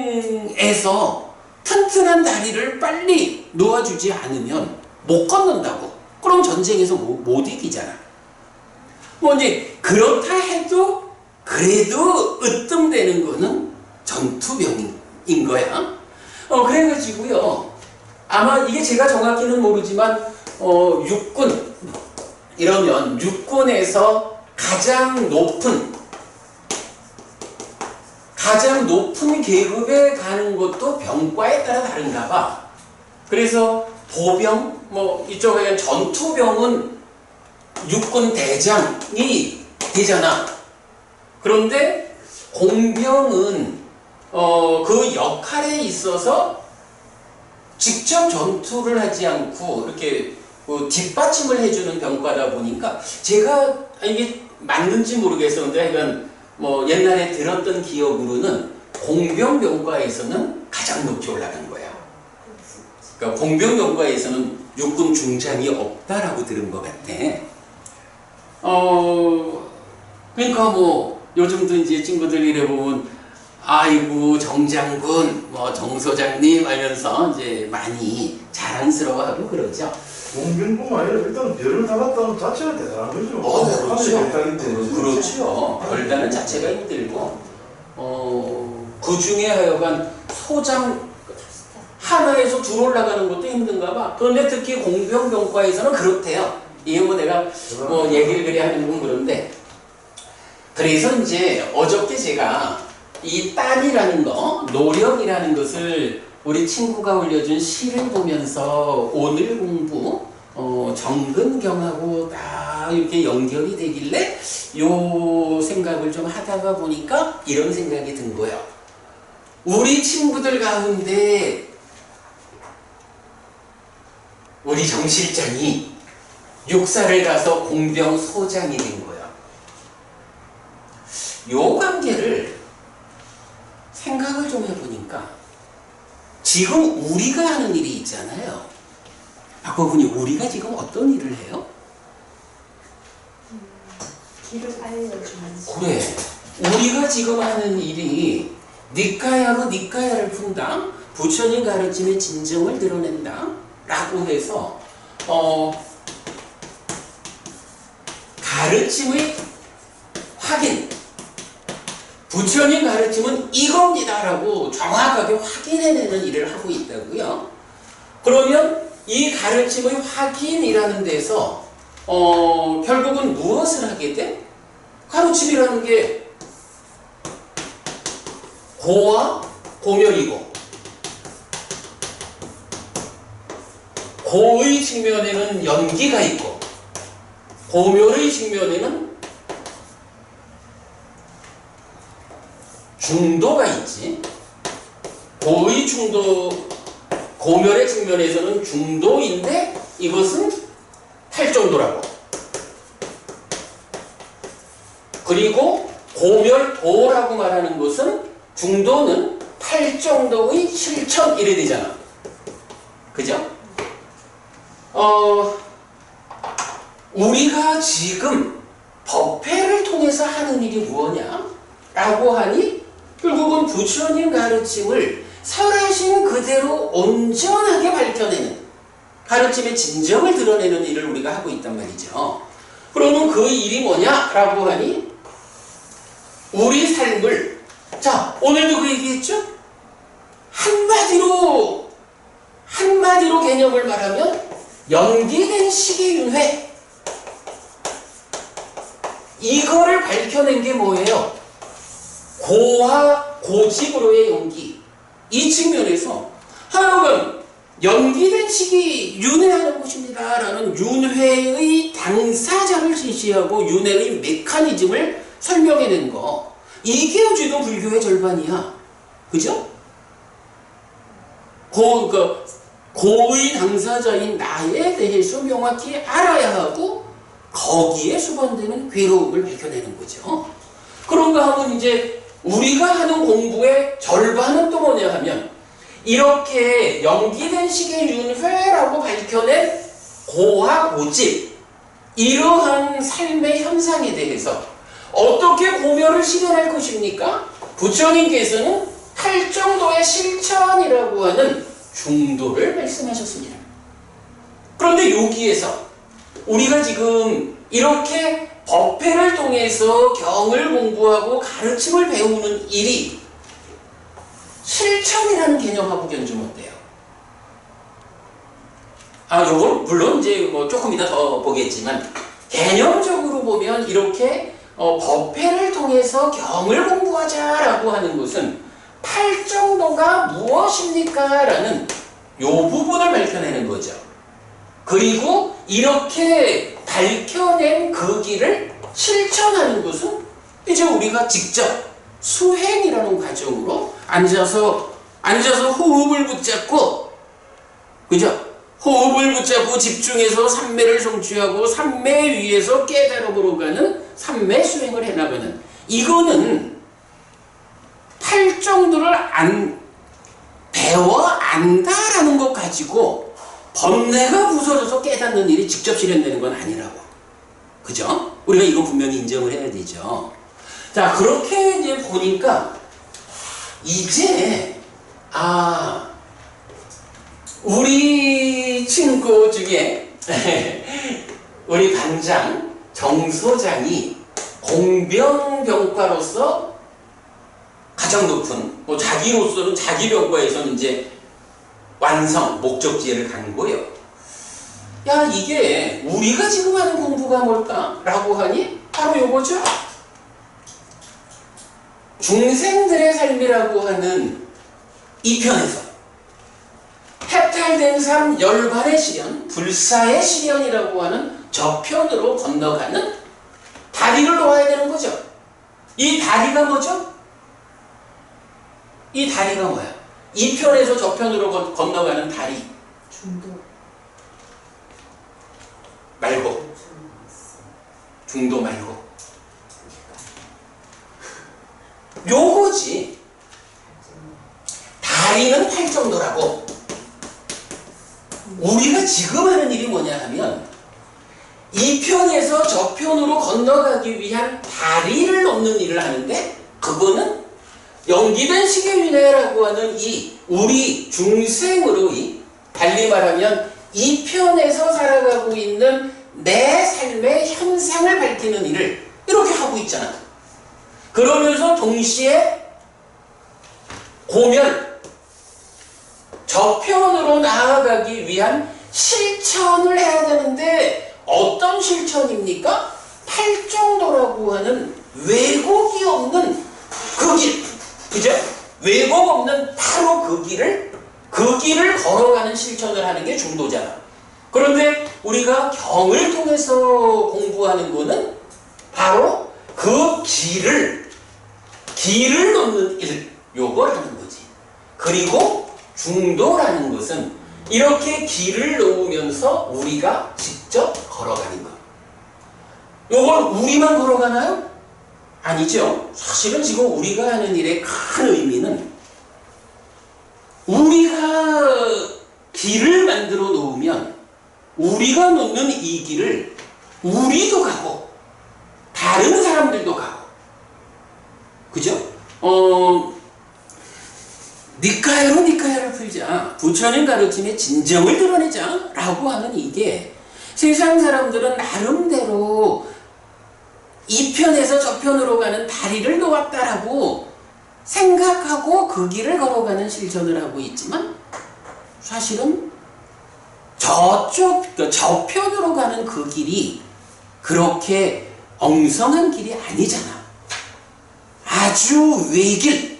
공병에서 튼튼한 다리를 빨리 놓아주지 않으면 못 건넌다고. 그럼 전쟁에서 못 이기잖아. 뭐 이제 그렇다 해도 그래도 으뜸되는 거는 전투병인 거야. 그래가지고요. 아마 이게 제가 정확히는 모르지만 육군 이러면 육군에서 가장 높은 계급에 가는 것도 병과에 따라 다른가 봐. 그래서 보병, 뭐 이쪽에 전투병은 육군 대장이 되잖아. 그런데 공병은 그 역할에 있어서 직접 전투를 하지 않고 이렇게 뒷받침을 해주는 병과다 보니까 제가 이게 맞는지 모르겠었는데 하여간 뭐 옛날에 들었던 기억으로는 공병병과에서는 가장 높이 올라간 거야. 그러니까 공병병과에서는 육군 중장이 없다라고 들은 것 같아. 그러니까 뭐 요즘도 이제 친구들 이래 보면 아이고 정장군, 뭐 정소장님 하면서 이제 많이 자랑스러워하고 그러죠. 공병뿐만 아니라 일단 별을 달았다는 자체가 대단한 거죠. 그렇죠. 별단인데. 그렇죠. 별다는 자체가 힘들고, 그 중에 하여간 소장 하나에서 둘 올라가는 것도 힘든가 봐. 그런데 특히 공병병과에서는 그렇대요. 이게 뭐 내가 뭐 얘기를 그래 하는 건 그런데, 그래서 이제 어저께 제가 이 땀이라는 거, 노력이라는 것을 우리 친구가 올려준 시를 보면서 오늘 공부 정근경하고 다 이렇게 연결이 되길래 요 생각을 좀 하다가 보니까 이런 생각이 든 거예요. 우리 친구들 가운데 우리 정 실장이 육사를 가서 공병 소장이 된 거예요. 요 관계를 생각을 좀 해보니까 지금 우리가 하는 일이 있잖아요. 박보분이 우리가 지금 어떤 일을 해요? 길을 알려주는. 그래. 우리가 지금 하는 일이 니까야로 니까야를 푼다. 부처님 가르침의 진정을 드러낸다. 라고 해서 가르침의 확인. 부처님 가르침은 이겁니다 라고 정확하게 확인해내는 일을 하고 있다고요. 그러면 이 가르침의 확인이라는 데서 결국은 무엇을 하게 돼? 가르침이라는 게 고와 고멸이고, 고의 측면에는 연기가 있고 고멸의 측면에는 중도가 있지. 고의 중도, 고멸의 측면에서는 중도인데 이것은 탈정도라고. 그리고 고멸도라고 말하는 것은 중도는 탈정도의 실천 이래 되잖아. 그죠? 우리가 지금 법회를 통해서 하는 일이 무엇냐? 라고 하니 결국은 부처님 가르침을 설하신 그대로 온전하게 밝혀내는, 가르침의 진정을 드러내는 일을 우리가 하고 있단 말이죠. 그러면 그 일이 뭐냐? 라고 하니 우리 삶을, 자 오늘도 그 얘기했죠? 한마디로 개념을 말하면 연기된 시기윤회, 이거를 밝혀낸 게 뭐예요? 고와 고집으로의 연기, 이 측면에서 하여간 연기된 식이 윤회하는 것입니다 라는 윤회의 당사자를 제시하고 윤회의 메커니즘을 설명해낸 거, 이게 어제도 불교의 절반이야. 그죠? 고의 당사자인 나에 대해서 명확히 알아야 하고 거기에 수반되는 괴로움을 밝혀내는 거죠. 그런가 하면 이제 우리가 하는 공부의 절반은 또 뭐냐 하면 이렇게 연기된 식의 윤회라고 밝혀낸 고와 고집, 이러한 삶의 현상에 대해서 어떻게 고멸을 실현할 것입니까? 부처님께서는 8정도의 실천이라고 하는 중도를 말씀하셨습니다. 그런데 여기에서 우리가 지금 이렇게 법회를 통해서 경을 공부하고 가르침을 배우는 일이 실천이라는 개념하고 견주면 어때요? 요건 물론 이제 뭐 조금 이따 더 보겠지만 개념적으로 보면 이렇게 법회를 통해서 경을 공부하자라고 하는 것은 8정도가 무엇입니까? 라는 요 부분을 밝혀내는 거죠. 그리고 이렇게 밝혀낸 그 길을 실천하는 것은 이제 우리가 직접 수행이라는 과정으로 앉아서 호흡을 붙잡고, 그죠? 호흡을 붙잡고 집중해서 삼매를 성취하고 삼매 위에서 깨달음으로 가는 삼매 수행을 해나가는, 이거는 8정도를 배워 안다라는 것 가지고 번뇌가 부서져서 깨닫는 일이 직접 실현되는 건 아니라고. 그죠? 우리가 이건 분명히 인정을 해야 되죠. 자, 그렇게 이제 보니까 이제 우리 친구 중에 우리 반장 정소장이 공병병과로서 가장 높은, 자기로서는 자기 병과에서는 이제 완성, 목적지를 간 거예요. 야, 이게 우리가 지금 하는 공부가 뭘까? 라고 하니 바로 요거죠. 중생들의 삶이라고 하는 이 편에서 해탈된 삶, 열반의 시련, 불사의 시련이라고 하는 저편으로 건너가는 다리를 놓아야 되는 거죠. 이 다리가 뭐죠? 이 다리가 뭐야? 이 편에서 저편으로 건너가는 다리 중도 말고, 중도 말고, 요거지. 다리는 8정도라고. 우리가 지금 하는 일이 뭐냐 하면 이 편에서 저 편으로 건너가기 위한 다리를 놓는 일을 하는데, 그거는 연기된 식의윤회라고 하는 이 우리 중생으로의, 달리 말하면 이 편에서 살아가고 있는 내 삶의 현상을 밝히는 일을 이렇게 하고 있잖아. 그러면서 동시에 고면, 저편으로 나아가기 위한 실천을 해야 되는데 어떤 실천입니까? 8정도라고 하는 왜곡이 없는 그 길, 그죠? 왜곡 없는 바로 그 길을 걸어가는 실천을 하는 게 중도잖아. 그런데 우리가 경을 통해서 공부하는 거는 바로 그 길을 놓는 일, 요걸 하는 거지. 그리고 중도라는 것은 이렇게 길을 놓으면서 우리가 직접 걸어가는 것. 요걸 우리만 걸어가나요? 아니죠. 사실은 지금 우리가 하는 일의 큰 의미는 우리가 길을 만들어 놓으면 우리가 놓는 이 길을 우리도 가고 다른 사람들도 가고, 그죠? 니카야를 풀자, 부처님 가르침의 진정을 드러내자 라고 하는 이게, 세상 사람들은 나름대로 이 편에서 저 편으로 가는 다리를 놓았다라고 생각하고 그 길을 걸어가는 실천을 하고 있지만, 사실은 저편으로 가는 그 길이 그렇게 엉성한 길이 아니잖아. 아주 외길,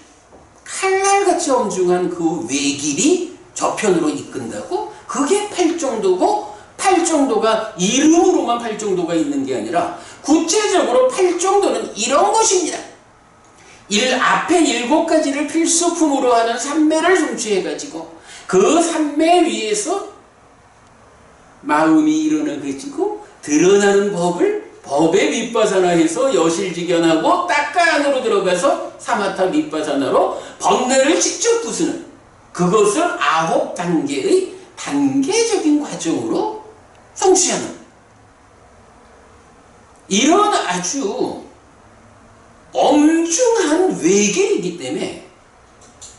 칼날같이 엄중한 그 외길이 저편으로 이끈다고? 그게 팔정도고, 팔정도가 이름으로만 팔정도가 있는 게 아니라 구체적으로 팔정도는 이런 것입니다. 앞에 7가지를 필수품으로 하는 삼매를 성취해가지고 그 삼매 위에서 마음이 일어나가지고 드러나는 법의 밑바사나에서 여실직연하고 딱가 안으로 들어가서 사마타 밑바사나로 번뇌를 직접 부수는, 그것을 9단계의 단계적인 과정으로 성취하는 이런 아주 엄중한 외길이기 때문에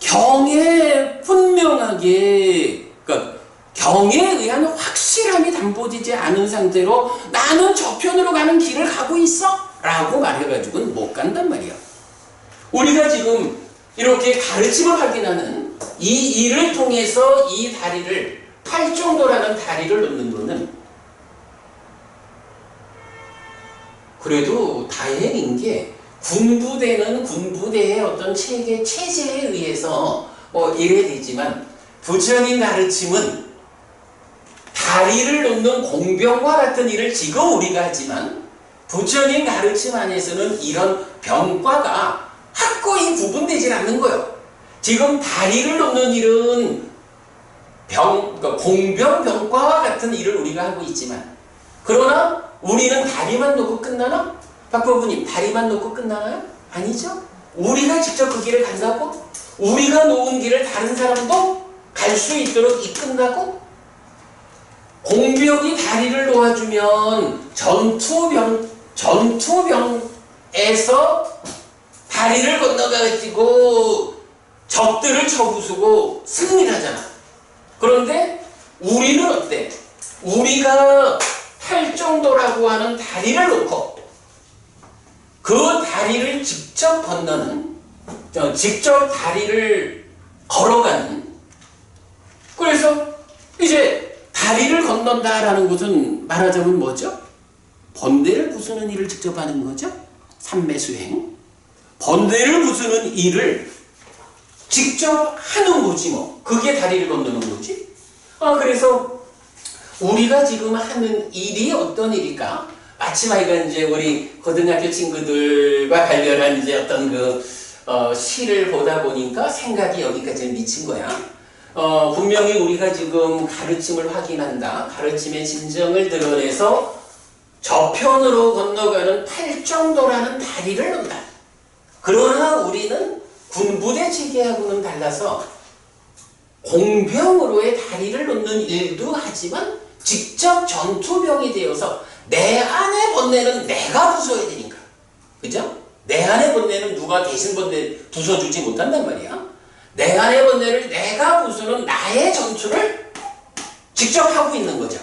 경에 분명하게, 그러니까 경에 의한 확실함이 담보되지 않은 상태로 나는 저편으로 가는 길을 가고 있어 라고 말해가지고는 못 간단 말이야. 우리가 지금 이렇게 가르침을 확인하는 이 일을 통해서 이 다리를, 팔정도라는 다리를 놓는 거는 그래도 다행인 게 군부대는 군부대의 어떤 체제에 의해서 이래 되지만 부처님 가르침은 다리를 놓는 공병과 같은 일을 지금 우리가 하지만 부처님 가르침 안에서는 이런 병과가 확고히 구분되질 않는 거예요. 지금 다리를 놓는 일은 그러니까 공병 병과와 같은 일을 우리가 하고 있지만, 그러나 우리는 다리만 놓고 끝나나? 박법부님, 다리만 놓고 끝나나요? 아니죠. 우리가 직접 그 길을 간다고? 우리가 놓은 길을 다른 사람도 갈 수 있도록 이끈다고? 공병이 다리를 놓아주면 전투병에서 다리를 건너가지고 적들을 쳐부수고 승리를 하잖아. 그런데 우리는 어때? 우리가 팔정도라고 하는 다리를 놓고 그 다리를 직접 건너는, 직접 다리를 걸어가는, 그래서 이제 다리를 건넌다라는 것은 말하자면 뭐죠? 번뇌를 부수는 일을 직접 하는 거죠. 삼매수행. 번뇌를 부수는 일을 직접 하는 거지 뭐. 그게 다리를 건너는 거지. 그래서 우리가 지금 하는 일이 어떤 일일까? 마침 아이가 이제 우리 고등학교 친구들과 관련한 이제 어떤 시를 보다 보니까 생각이 여기까지 미친 거야. 분명히 우리가 지금 가르침을 확인한다. 가르침의 진정을 드러내서 저편으로 건너가는 팔정도라는 다리를 논다. 그러나 우리는 군부대 체계하고는 달라서 공병으로의 다리를 놓는 일도 하지만 직접 전투병이 되어서 내 안의 번뇌는 내가 부숴야 되니까. 그죠? 내 안의 번뇌는 누가 대신 번뇌 부숴주지 못한단 말이야. 내 안의 번뇌를 내가 부수는 나의 전투를 직접 하고 있는 거죠.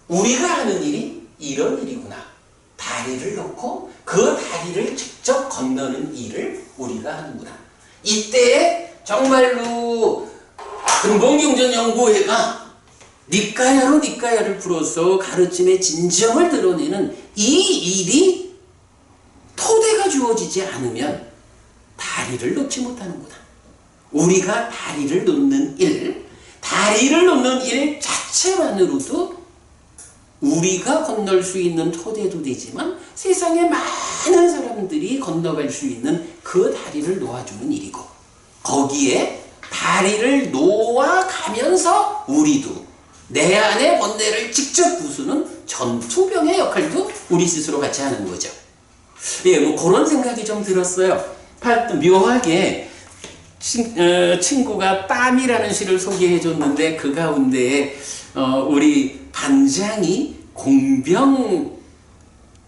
우리가 하는 일이 이런 일이구나. 다리를 놓고 그 다리를 직접 건너는 일을 우리가 하는구나. 이때 정말로 근본경전연구회가 니까야를 풀어서 가르침의 진정을 드러내는 이 일이 토대가 주어지지 않으면 다리를 놓지 못하는구나. 우리가 다리를 놓는 일 자체만으로도 우리가 건널 수 있는 토대도 되지만 세상에 많은 사람들이 건너갈 수 있는 그 다리를 놓아주는 일이고, 거기에 다리를 놓아가면서 우리도 내 안의 번뇌를 직접 부수는 전투병의 역할도 우리 스스로 같이 하는 거죠. 예, 뭐 그런 생각이 좀 들었어요. 묘하게 친구가 땀이라는 시를 소개해 줬는데 그 가운데에 우리 반장이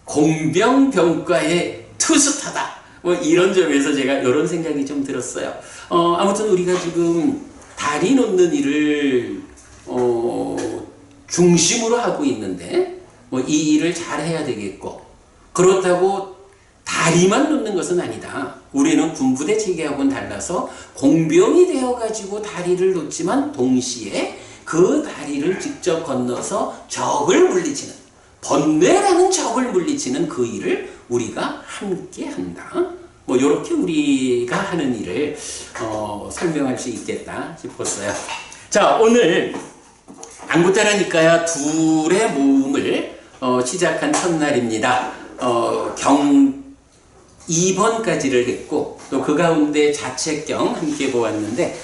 공병병과의 투숙하다. 뭐 이런 점에서 제가 이런 생각이 좀 들었어요. 아무튼 우리가 지금 다리 놓는 일을 중심으로 하고 있는데 뭐 이 일을 잘 해야 되겠고, 그렇다고 다리만 놓는 것은 아니다. 우리는 군부대 체계하고는 달라서 공병이 되어가지고 다리를 놓지만 동시에 그 다리를 직접 건너서 적을 물리치는, 번뇌라는 적을 물리치는 그 일을 우리가 함께 한다. 뭐 이렇게 우리가 하는 일을 설명할 수 있겠다 싶었어요. 자, 오늘 안구따라니까야 둘의 모음을 시작한 첫날입니다. 2번까지를 했고 또 그 가운데 자책경 함께 보았는데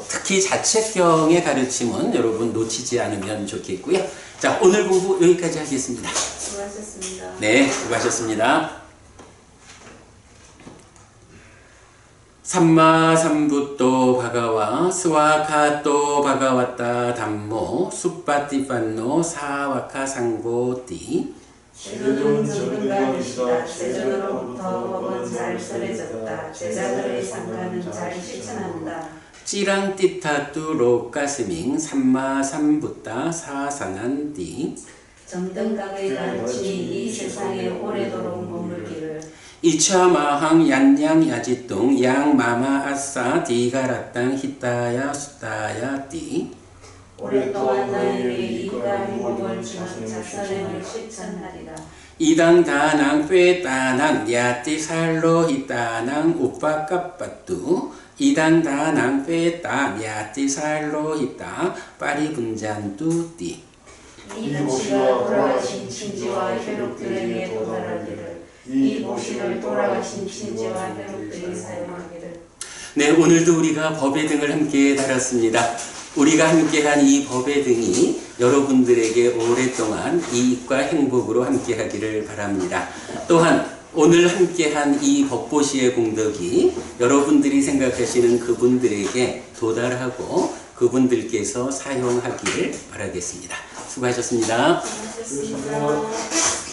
특히 자책경의 가르침은 여러분 놓치지 않으면 좋겠고요. 자, 오늘 공부 여기까지 하겠습니다. 수고하셨습니다. 네, 수고하셨습니다. 삼마 삼부또 바가와 스와카또 바가왔다 담모 숫바띠판노 사와카 상고띠 제도중 전문가이시다. 제전으로부터 법은 잘 설해졌다. 제자들의 상가는 잘 실천한다. 찌랑띠타뚜 로까스밍 삼마 삼부따 사산한띠 정등각의 가르침이 이 세상에 오래도록 머물기를. 이차마항 얀양 야지뚱 양마마 아싸 디가라땅 히따야 수따야 띠 오랫동안 너희에게 이익과 행복을 주는 자선행을 실천하리라. 이당다낭 꾀따낭 야띠 살로 히따낭 우빠까빠뚜 이당다낭 꾀따 야띠 살로 히따 빠리분잔뚜 띠 이 도시가 돌아가신 친지와 혈육들에게 도달하기를. 이 도시를 돌아가신 친지와 혈육들이 사용하기를. 네, 오늘도 우리가 법의 등을 함께 달았습니다. 우리가 함께한 이 법의 등이 여러분들에게 오랫동안 이익과 행복으로 함께하기를 바랍니다. 또한 오늘 함께한 이 법보시의 공덕이 여러분들이 생각하시는 그분들에게 도달하고 그분들께서 사용하기를 바라겠습니다. 수고하셨습니다. 수고하셨습니다.